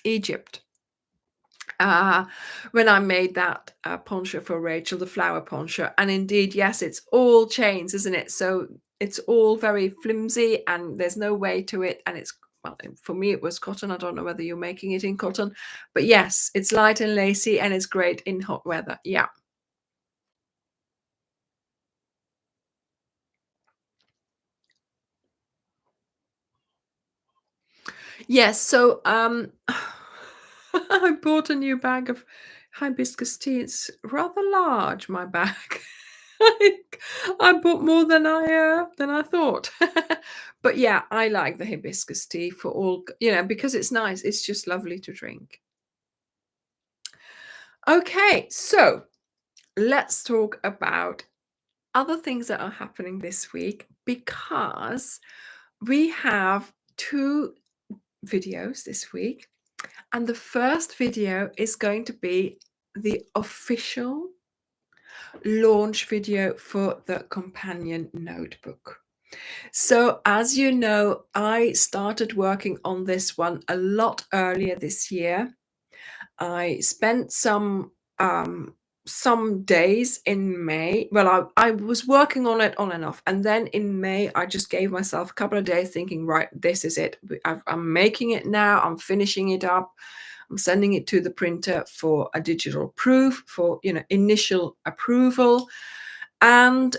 Egypt when I made that poncho for Rachel, the flower poncho. And indeed, yes, it's all chains, isn't it? So it's all very flimsy and there's no weight to it. And well, for me, it was cotton. I don't know whether you're making it in cotton, but yes, it's light and lacy and it's great in hot weather. Yeah. Yes. So I bought a new bag of hibiscus tea. It's rather large, my bag. I bought more than I thought. But yeah, I like the hibiscus tea for all, because it's nice. It's just lovely to drink. Okay, so let's talk about other things that are happening this week, because we have 2 videos this week. And the first video is going to be the official launch video for the companion notebook. So as you know, I started working on this one a lot earlier this year. I spent some days in May. Well, I was working on it on and off, and then in May I just gave myself a couple of days thinking, right, this is it. I'm making it now. I'm finishing it up. I'm sending it to the printer for a digital proof, for initial approval. And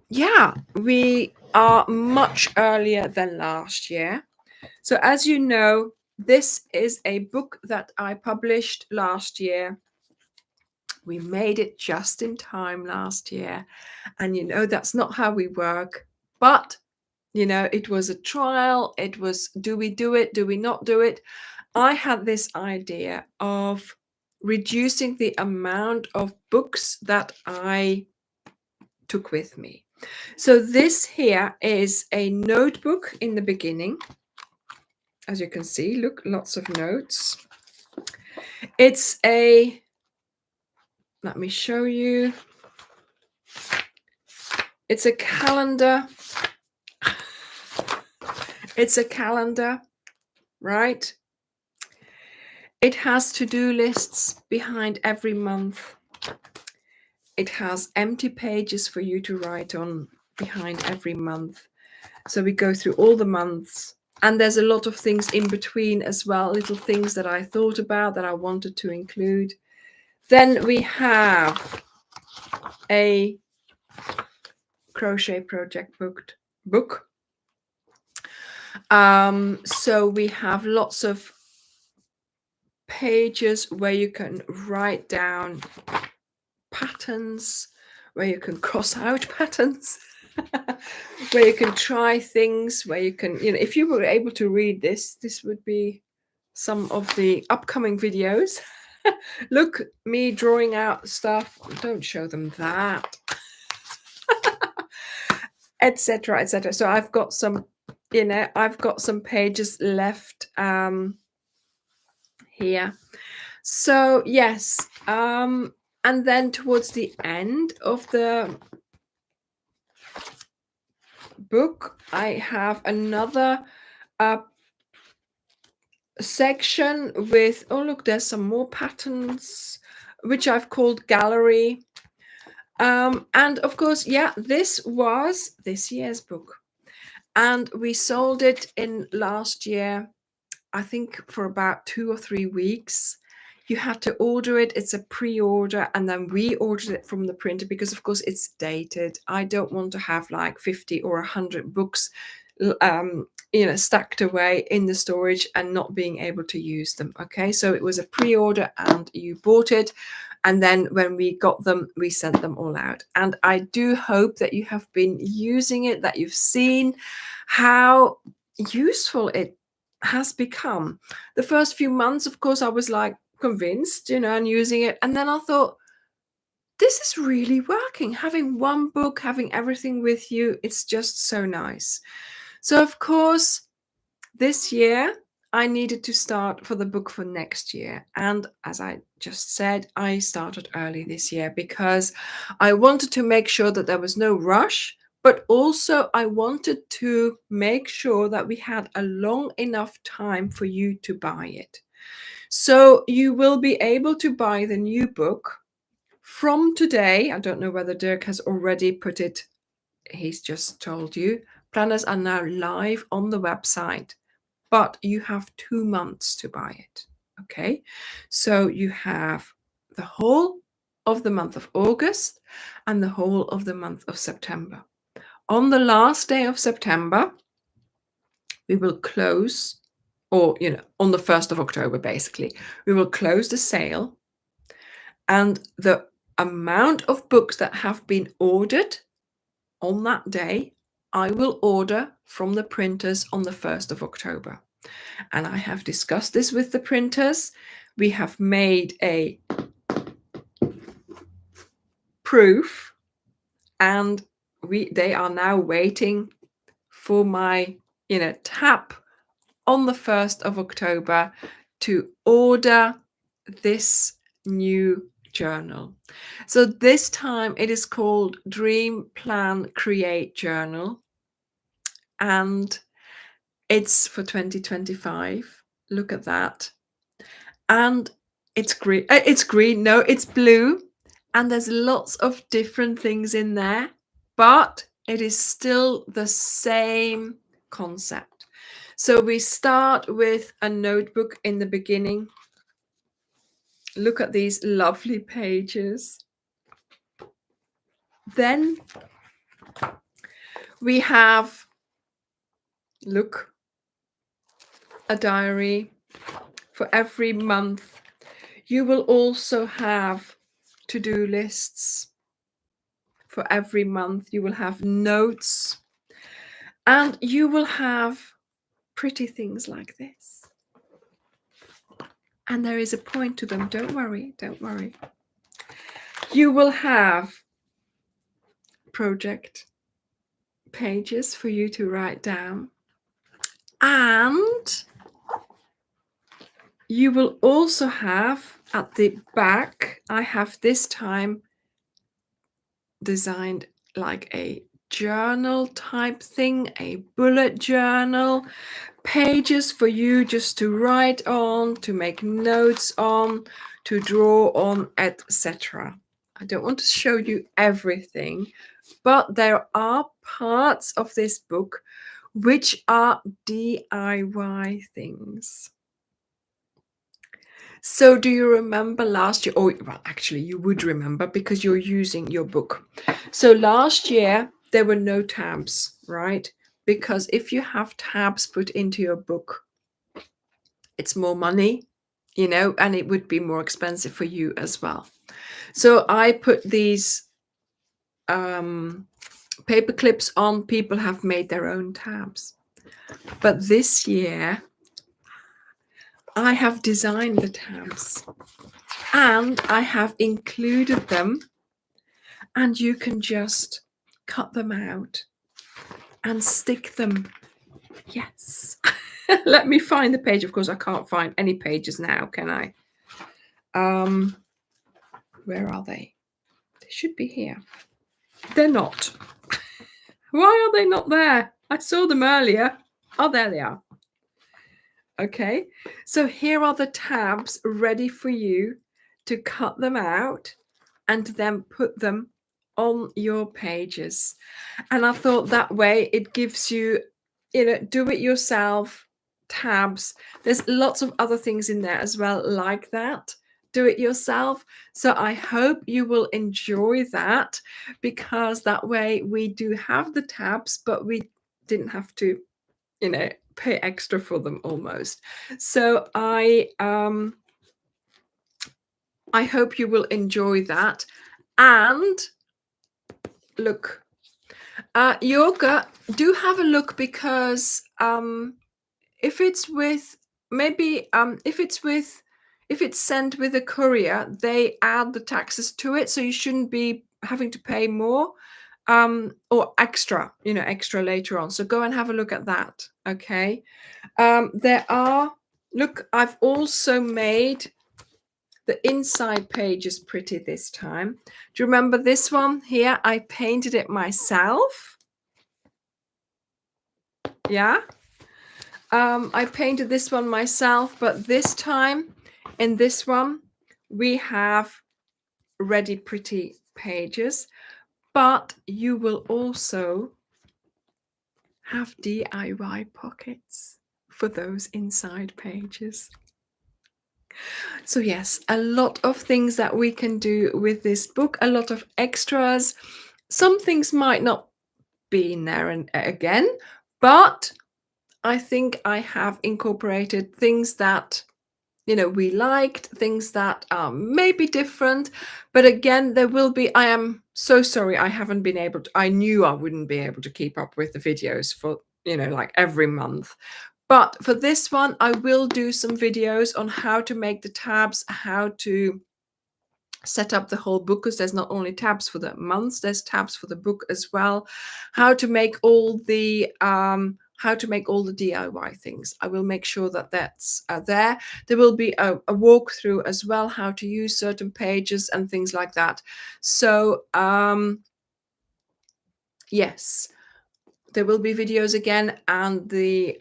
yeah, we are much earlier than last year. So as you know, this is a book that I published last year. We made it just in time last year. And that's not how we work. But it was a trial. It was, do we do it? Do we not do it? I had this idea of reducing the amount of books that I took with me. So this here is a notebook in the beginning. As you can see, look, lots of notes. It's let me show you. It's a calendar. It's a calendar, right? It has to-do lists behind every month. It has empty pages for you to write on behind every month. So we go through all the months, and there's a lot of things in between as well, little things that I thought about that I wanted to include. Then we have a crochet project book. So we have lots of pages where you can write down patterns, where you can cross out patterns, where you can try things, where you can, if you were able to read this would be some of the upcoming videos. Look, me drawing out stuff. Don't show them that. Etc. etc. So I've got some, I've got some pages left here. So yes, and then towards the end of the book, I have another section with, oh look, there's some more patterns, which I've called gallery. And of course, yeah, this was this year's book, and we sold it in last year, I think for about 2 or 3 weeks. You had to order it. It's a pre-order, and then we ordered it from the printer because of course it's dated. I don't want to have like 50 or 100 books stacked away in the storage and not being able to use them. Okay, so it was a pre-order and you bought it, and then when we got them, we sent them all out. And I do hope that you have been using it, that you've seen how useful it has become. The first few months, of course, I was like convinced, and using it, and then I thought, this is really working. Having one book, having everything with you, it's just so nice. So of course, this year I needed to start for the book for next year. And as I just said, I started early this year because I wanted to make sure that there was no rush, but also I wanted to make sure that we had a long enough time for you to buy it. So you will be able to buy the new book from today. I don't know whether Dirk has already put it. He's just told you. Planners are now live on the website, but you have 2 months to buy it. Okay, so you have the whole of the month of August and the whole of the month of September. On the last day of September, we will close, or on the 1st of October, basically, we will close the sale, and the amount of books that have been ordered on that day, I will order from the printers on the 1st of October. And I have discussed this with the printers. We have made a proof, and they are now waiting for my tap on the 1st of October to order this new journal. So this time it is called Dream Plan Create Journal, and it's for 2025. Look at that. And it's green. No, it's blue. And there's lots of different things in there, but it is still the same concept. So we start with a notebook in the beginning. Look at these lovely pages. Then we have, look, a diary for every month. You will also have to-do lists for every month. You will have notes, and you will have pretty things like this. And there is a point to them. Don't worry. You will have project pages for you to write down, and you will also have at the back, I have this time designed like a journal type thing, a bullet journal, pages for you just to write on, to make notes on, to draw on, etc. I don't want to show you everything, but there are parts of this book which are DIY things. So do you remember last year? Oh, well, actually, you would remember because you're using your book. So last year, there were no tabs, right? Because if you have tabs put into your book, it's more money, and it would be more expensive for you as well. So I put these paper clips on. People have made their own tabs. But this year, I have designed the tabs and I have included them, and you can just cut them out and stick them. Yes. Let me find the page. Of course, I can't find any pages now, can I? Where are they? They should be here. They're not. Why are they not there? I saw them earlier. Oh, there they are. Okay, so here are the tabs ready for you to cut them out and then put them on your pages. And I thought that way it gives you, do it yourself tabs. There's lots of other things in there as well like that. Do it yourself. So I hope you will enjoy that, because that way we do have the tabs, but we didn't have to, pay extra for them almost. So I hope you will enjoy that. And look, yoga, do have a look, because if it's with if it's sent with a courier, they add the taxes to it, so you shouldn't be having to pay more or extra later on. So go and have a look at that. Okay. Look, I've also made the inside page is pretty this time. Do you remember this one here? I painted it myself. Yeah. I painted this one myself, but this time in this one, we have ready pretty pages, but you will also have DIY pockets for those inside pages. So yes, a lot of things that we can do with this book, a lot of extras. Some things might not be in there and again, but I think I have incorporated things that we liked, things that are maybe different, but again, there will be. I am so sorry I haven't been able to. I knew I wouldn't be able to keep up with the videos for like every month. But for this one, I will do some videos on how to make the tabs, how to set up the whole book, because there's not only tabs for the months, there's tabs for the book as well. How to make all the DIY things. I will make sure that that's there. There will be a walkthrough as well, how to use certain pages and things like that. So yes, there will be videos again, and the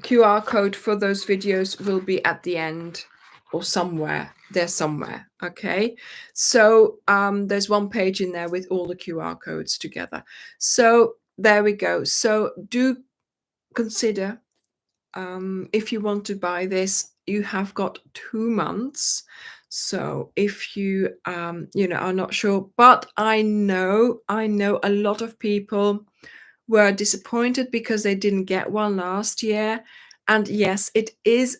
QR code for those videos will be at the end or somewhere. They're somewhere. Okay, so there's one page in there with all the QR codes together. So there we go. So do consider, if you want to buy this, you have got 2 months. So if you are not sure, but I know a lot of people were disappointed because they didn't get one last year. And yes, it is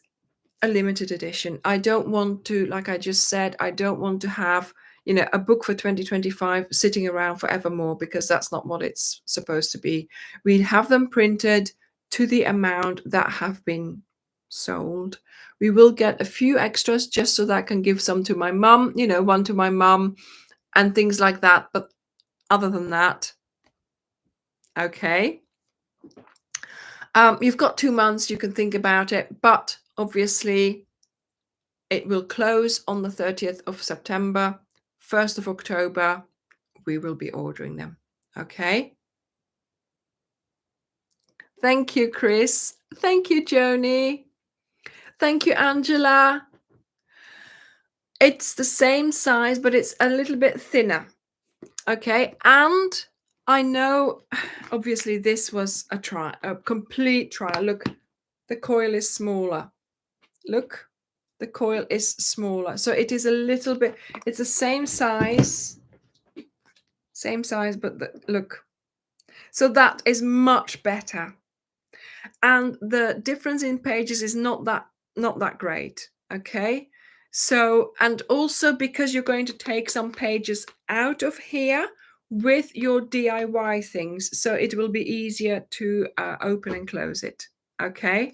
a limited edition. I don't want to, like I just said, I don't want to have a book for 2025 sitting around forevermore, because that's not what it's supposed to be. We have them printed to the amount that have been sold. We will get a few extras just so that I can give some to my mum, one to my mum and things like that. But other than that, okay. You've got 2 months, you can think about it, but obviously it will close on the 30th of September, 1st of October, we will be ordering them. Okay. Thank you, Chris. Thank you, Joni. Thank you, Angela. It's the same size, but it's a little bit thinner. Okay. And I know, obviously, this was a complete trial. Look, the coil is smaller. Look, the coil is smaller. So it is a little bit, it's the same size, but look. So that is much better. And the difference in pages is not that great. Okay. So, and also because you're going to take some pages out of here with your DIY things, so it will be easier to open and close it. Okay.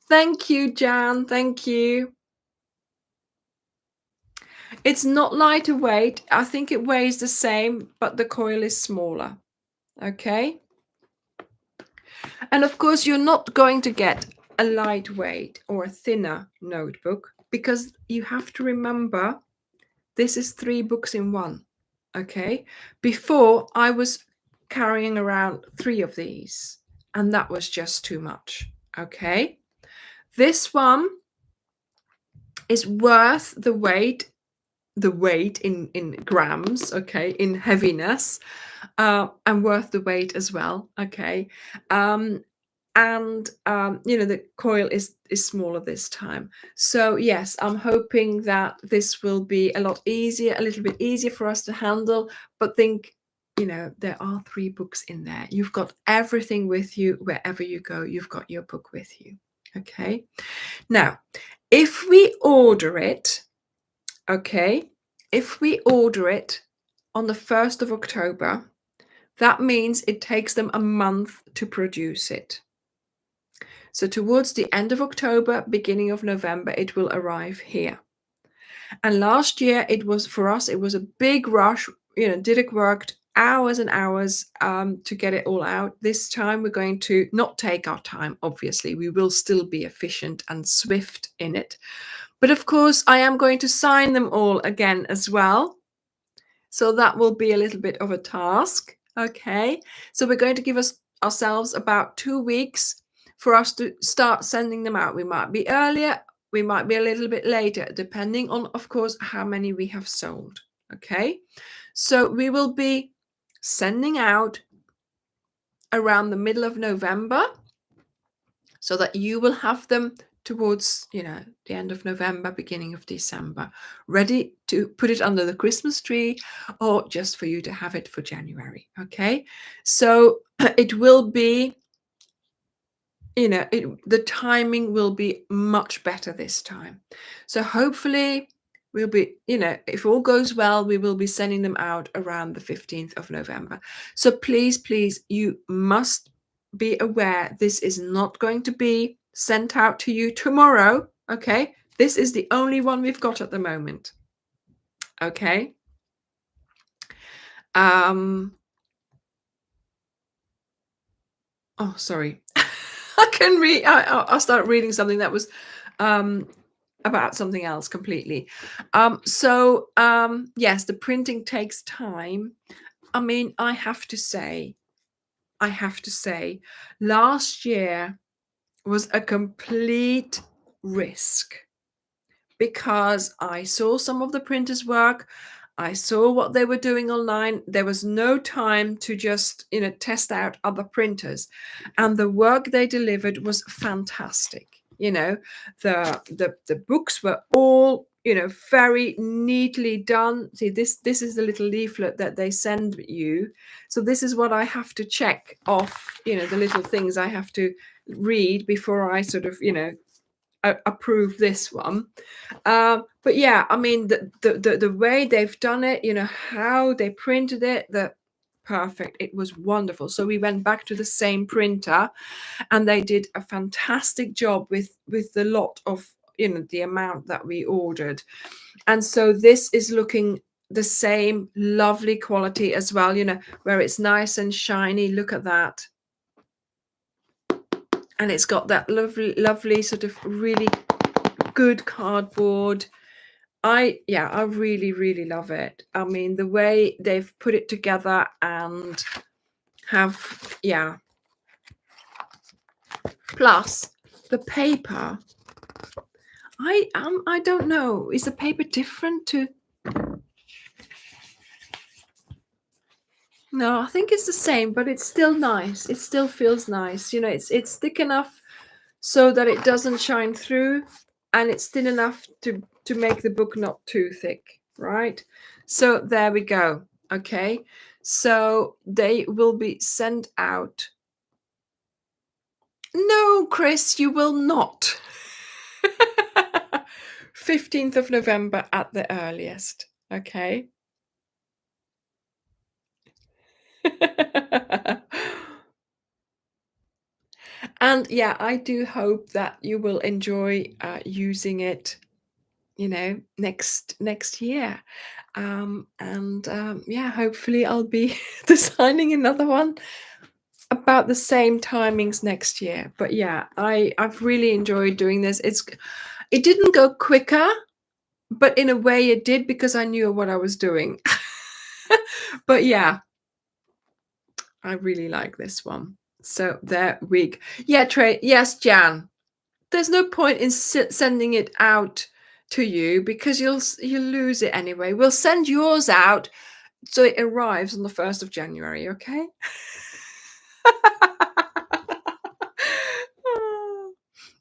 Thank you, Jan. Thank you. It's not lighter weight. I think it weighs the same, but the coil is smaller. Okay. And of course, you're not going to get a lightweight or a thinner notebook because you have to remember this is 3 books in one. Okay. Before I was carrying around 3 of these, and that was just too much. Okay. This one is worth the weight in grams, okay, in heaviness, and worth the weight as well, okay. The coil is smaller this time. So yes, I'm hoping that this will be a little bit easier for us to handle. But think, there are 3 books in there. You've got everything with you wherever you go. You've got your book with you. Okay. Now, if we order it, okay, if we order it on the 1st of October, that means it takes them a month to produce it. So towards the end of October, beginning of November, it will arrive here. And last year, it was a big rush. Didic worked hours and hours to get it all out. This time, we're going to not take our time, obviously. We will still be efficient and swift in it. But of course, I am going to sign them all again as well. So that will be a little bit of a task. Okay. So we're going to give ourselves about 2 weeks for us to start sending them out. We might be earlier, we might be a little bit later, depending on, of course, how many we have sold. Okay. So we will be sending out around the middle of November so that you will have them towards the end of November, beginning of December, ready to put it under the Christmas tree, or just for you to have it for January. Okay, so it will be, the timing will be much better this time. So hopefully we'll be, if all goes well, we will be sending them out around the 15th of November. So please, you must be aware this is not going to be sent out to you tomorrow. Okay, this is the only one we've got at the moment. Okay. Oh, sorry. I can read. I'll start reading something that was about something else completely. Yes, the printing takes time. I mean, I have to say, last year was a complete risk because I saw some of the printers work. I saw what they were doing online. There was no time to just, test out other printers, and the work they delivered was fantastic. The books were all, very neatly done. See, this is the little leaflet that they send you. So this is what I have to check off, the little things I have to read before I sort of, approve this one. But yeah, I mean, the way they've done it, how they printed it, perfect. It was wonderful. So we went back to the same printer, and they did a fantastic job with the lot of, the amount that we ordered. And so this is looking the same lovely quality as well, where it's nice and shiny. Look at that. And it's got that lovely sort of really good cardboard. I really, really love it. I mean, the way they've put it together and have, plus the paper. I don't know. Is the paper different to? No, I think it's the same, but it's still nice. It still feels nice. It's thick enough so that it doesn't shine through, and it's thin enough to make the book not too thick, right? So there we go. Okay, so they will be sent out. No, Chris, you will not. 15th of November at the earliest. Okay. And yeah, I do hope that you will enjoy using it, next year. Yeah, hopefully I'll be designing another one about the same timings next year. But yeah, I've really enjoyed doing this. It didn't go quicker, but in a way it did because I knew what I was doing. But yeah, I really like this one. So there we go. Yeah, Trey. Yes, Jan. There's no point in sending it out to you because you'll lose it anyway. We'll send yours out so it arrives on the 1st of January, okay? Oh.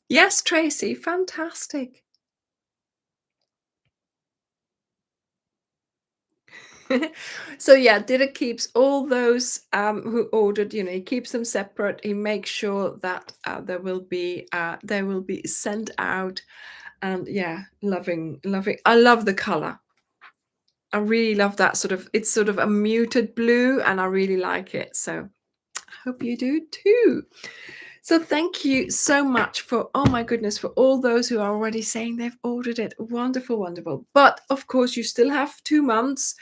Yes, Tracy, fantastic. So yeah, Dida keeps all those who ordered, he keeps them separate. He makes sure that they will be sent out. And yeah, loving. I love the color. I really love that it's sort of a muted blue, and I really like it. So I hope you do too. So thank you so much for, oh my goodness, for all those who are already saying they've ordered it. Wonderful, wonderful. But of course, you still have 2 months.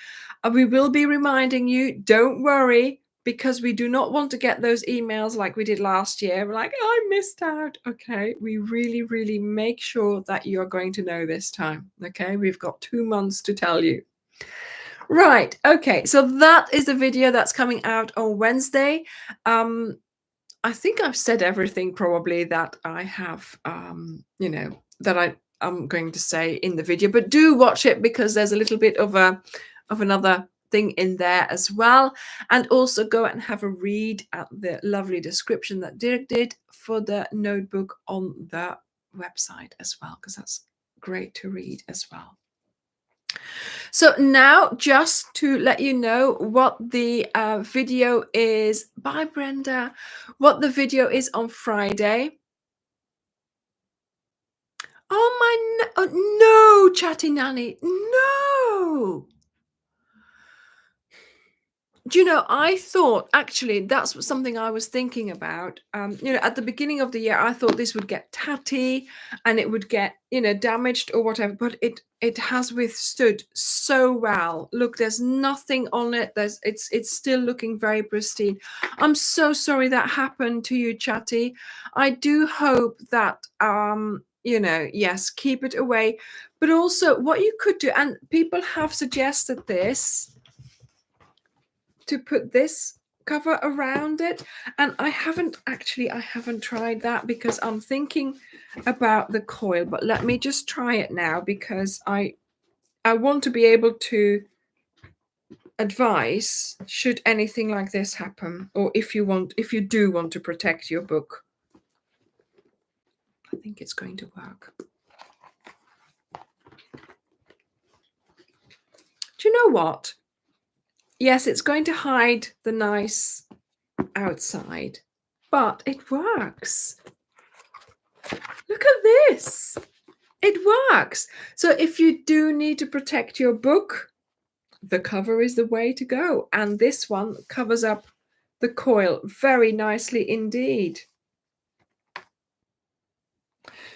We will be reminding you, don't worry, because we do not want to get those emails like we did last year. We're like, I missed out. Okay, we really, really make sure that you're going to know this time. Okay, we've got 2 months to tell you. Right. Okay. So that is the video that's coming out on Wednesday. I think I've said everything probably that I have, that I'm going to say in the video, but do watch it because there's a little bit of another thing in there as well. And also go and have a read at the lovely description that Dirk did for the notebook on the website as well, because that's great to read as well. So now, just to let you know what the video is, bye Brenda, what the video is on Friday. Oh my, no, Chatty Nanny, no. Do you know, I thought actually that's something I was thinking about. At the beginning of the year, I thought this would get tatty and it would get, damaged or whatever, but it has withstood so well. Look, there's nothing on it. It's still looking very pristine. I'm so sorry that happened to you, Chatty. I do hope that yes, keep it away. But also what you could do, and people have suggested this, to put this cover around it, and I haven't tried that because I'm thinking about the coil. But let me just try it now because I want to be able to advise should anything like this happen, or if you do want to protect your book. I think it's going to work. Do you know what? Yes, it's going to hide the nice outside, but it works. Look at this. It works. So if you do need to protect your book, the cover is the way to go. And this one covers up the coil very nicely indeed.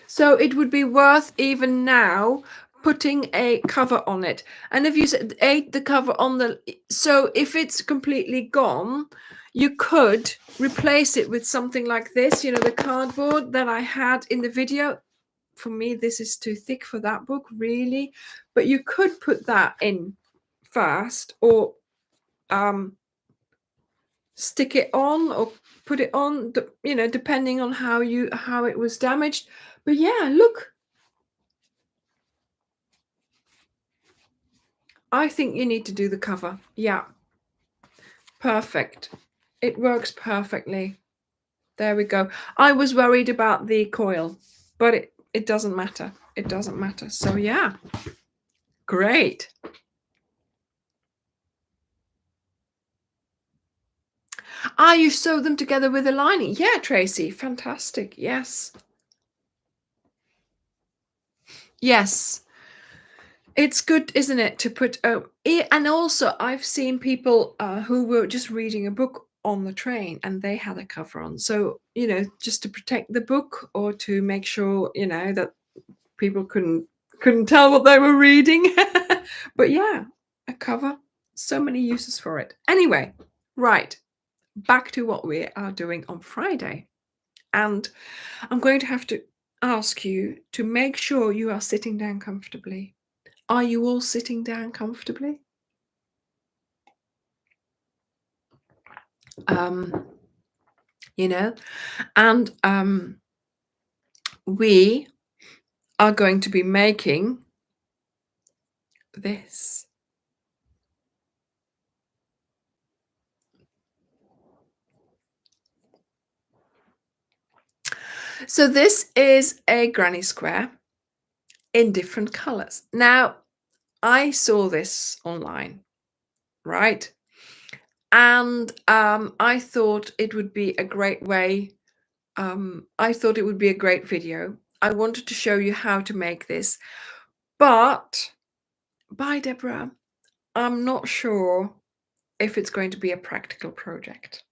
So it would be worth even now putting a cover on it. And if you said the cover on so if it's completely gone, you could replace it with something like this, the cardboard that I had in the video. For me, this is too thick for that book, really. But you could put that in first, or stick it on, or put it on, depending on how it was damaged. But yeah, look. I think you need to do the cover. Yeah. Perfect. It works perfectly. There we go. I was worried about the coil, but it doesn't matter. It doesn't matter. So yeah. Great. You sew them together with a lining. Yeah, Tracy. Fantastic. Yes. Yes. It's good, isn't it, to put and also I've seen people who were just reading a book on the train and they had a cover on. So, just to protect the book or to make sure, that people couldn't tell what they were reading. But yeah, a cover, so many uses for it. Anyway, right, back to what we are doing on Friday. And I'm going to have to ask you to make sure you are sitting down comfortably. Are you all sitting down comfortably? You know, and we are going to be making this. So this is a granny square in different colors. Now, I saw this online, right? And I thought it would be a great way. I thought it would be a great video. I wanted to show you how to make this, but by Deborah, I'm not sure if it's going to be a practical project.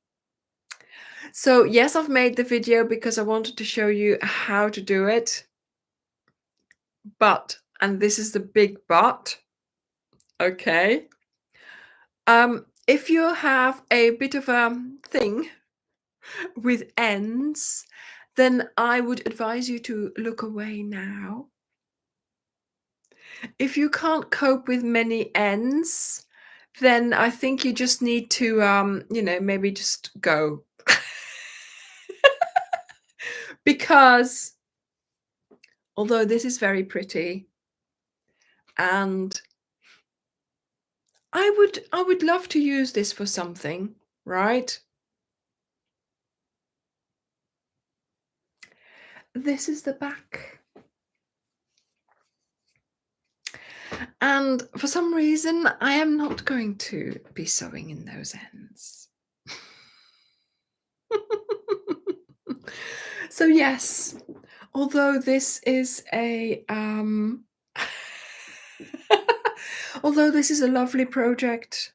So yes, I've made the video because I wanted to show you how to do it. But, and this is the big but, okay. If you have a bit of a thing with ends, then I would advise you to look away now. If you can't cope with many ends, then I think you just need to, maybe just go. Because although this is very pretty, and I would love to use this for something, right? This is the back. And for some reason, I am not going to be sewing in those ends. So yes, although this is a although this is a lovely project,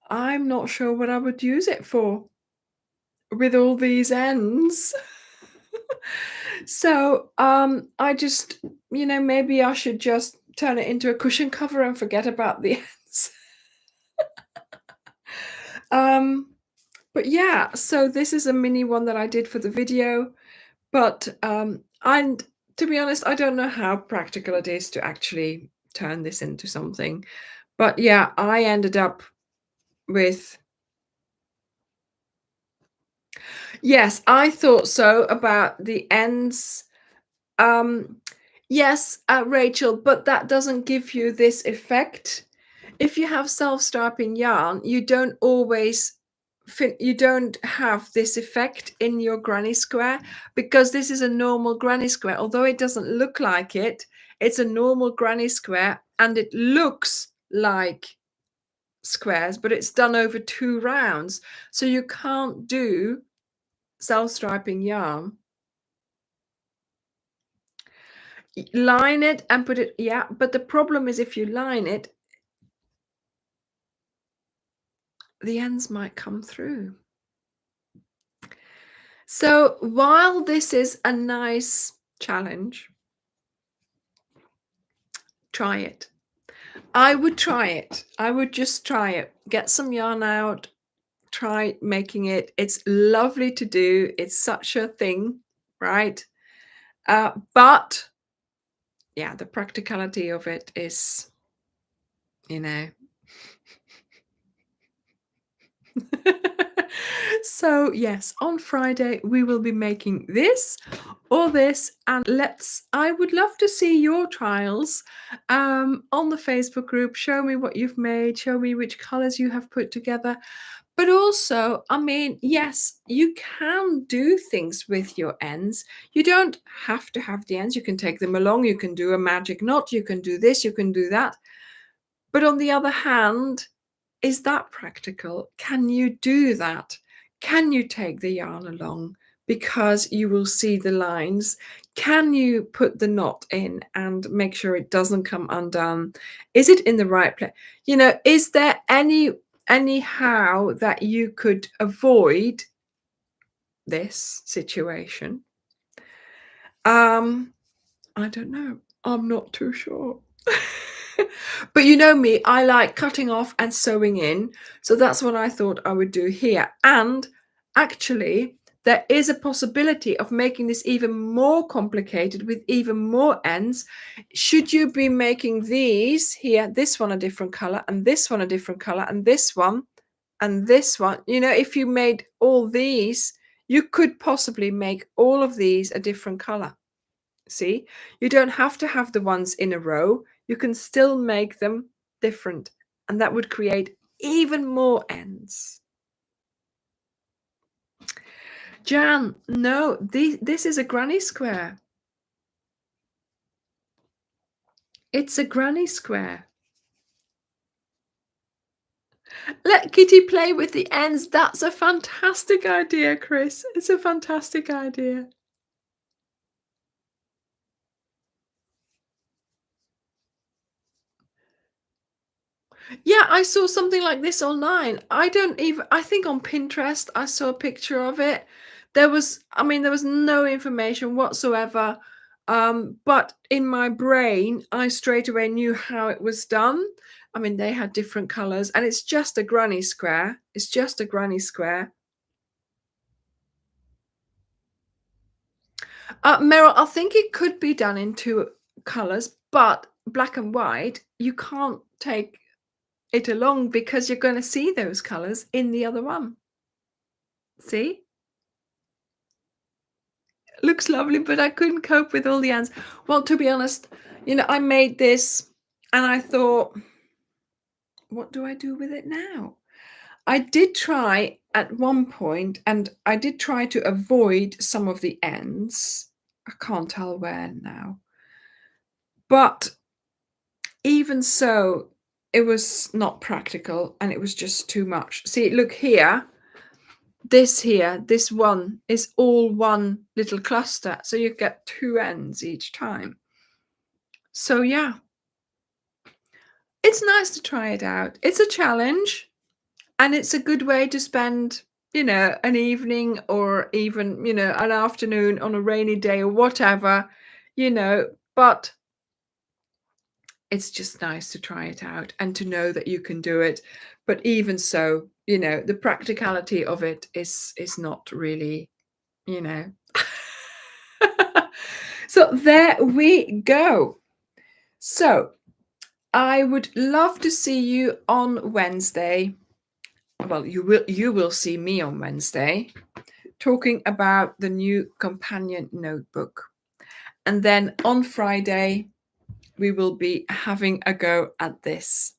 I'm not sure what I would use it for with all these ends. So I just, maybe I should just turn it into a cushion cover and forget about the ends. But yeah, so this is a mini one that I did for the video, but and to be honest, I don't know how practical it is to actually turn this into something. But yeah, I ended up with, yes, I thought so about the ends. Yes, Rachel, but that doesn't give you this effect. If you have self-striping yarn, you don't always you don't have this effect in your granny square, because this is a normal granny square. Although it doesn't look like it, it's a normal granny square and it looks like squares, but it's done over 2 rounds. So you can't do self-striping yarn. Line it and put it, yeah, but the problem is if you line it, the ends might come through. So while this is a nice challenge, try it. I would try it. I would just try it. Get some yarn out, try making it. It's lovely to do. It's such a thing, right? But yeah, the practicality of it is, So yes, on Friday we will be making this or this, and I would love to see your trials on the Facebook group. Show me what you've made, show me which colors you have put together. But also, I mean, yes, you can do things with your ends. You don't have to have the ends. You can take them along. You can do a magic knot. You can do this. You can do that. But on the other hand, is that practical? Can you do that? Can you take the yarn along because you will see the lines? Can you put the knot in and make sure it doesn't come undone? Is it in the right place? Is there any anyhow that you could avoid this situation? I don't know. I'm not too sure. But you know me, I like cutting off and sewing in. So that's what I thought I would do here. And actually, there is a possibility of making this even more complicated with even more ends. Should you be making these here, this one a different color, and this one a different color, and this one, and this one, you know, if you made all these, you could possibly make all of these a different color. See, you don't have to have the ones in a row. You can still make them different, and that would create even more ends. Jan, no, this is a granny square. It's a granny square. Let Kitty play with the ends. That's a fantastic idea, Chris. It's a fantastic idea. Yeah, I saw something like this online. I think on Pinterest, I saw a picture of it. There was no information whatsoever. But in my brain, I straight away knew how it was done. I mean, they had different colors, and it's just a granny square. It's just a granny square. Meryl, I think it could be done in two colors, but black and white, you can't take it along because you're going to see those colors in the other one. See? Looks lovely, but I couldn't cope with all the ends. Well, to be honest, you know, I made this and I thought, what do I do with it now? I did try at one point, and I did try to avoid some of the ends. I can't tell where now. But even so, it was not practical and it was just too much. See, look here. This one is all one little cluster. So you get two ends each time. So yeah, it's nice to try it out. It's a challenge and it's a good way to spend, you know, an evening or even, you know, an afternoon on a rainy day or whatever, you know, but it's just nice to try it out and to know that you can do it. But even so, you know, the practicality of it is not really, you know. So there we go. So I would love to see you on Wednesday. Well, you will see me on Wednesday talking about the new companion notebook. And then on Friday, we will be having a go at this.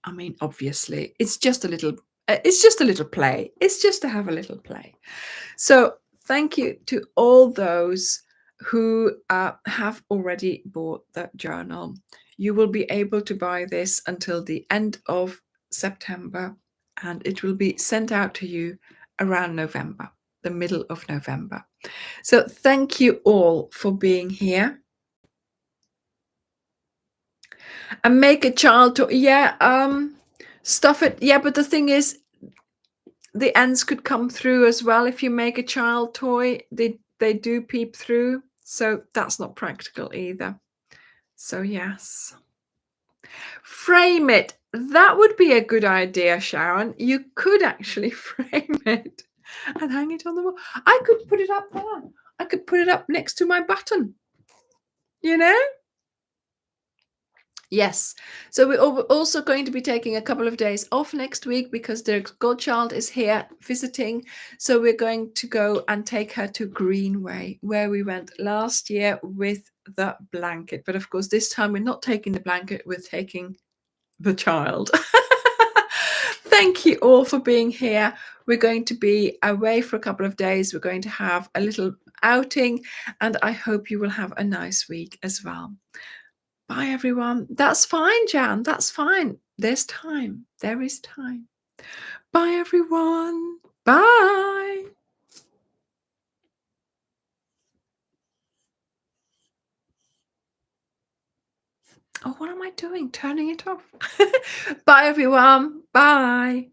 I mean, obviously, it's just a little play. It's just to have a little play. So thank you to all those who have already bought the journal. You will be able to buy this until the end of September, and it will be sent out to you around November, the middle of November. So thank you all for being here. And make a child toy. Yeah, stuff it. Yeah, but the thing is, the ends could come through as well. If you make a child toy, they do peep through. So that's not practical either. So yes. Frame it. That would be a good idea, Sharon. You could actually frame it and hang it on the wall. I could put it up there. I could put it up next to my button. You know? Yes. So we're also going to be taking a couple of days off next week because their godchild is here visiting. So we're going to go and take her to Greenway, where we went last year with the blanket. But of course, this time we're not taking the blanket, we're taking the child. Thank you all for being here. We're going to be away for a couple of days. We're going to have a little outing, and I hope you will have a nice week as well. Bye, everyone. That's fine, Jan. That's fine. There's time. There is time. Bye, everyone. Bye. Oh, what am I doing? Turning it off. Bye, everyone. Bye.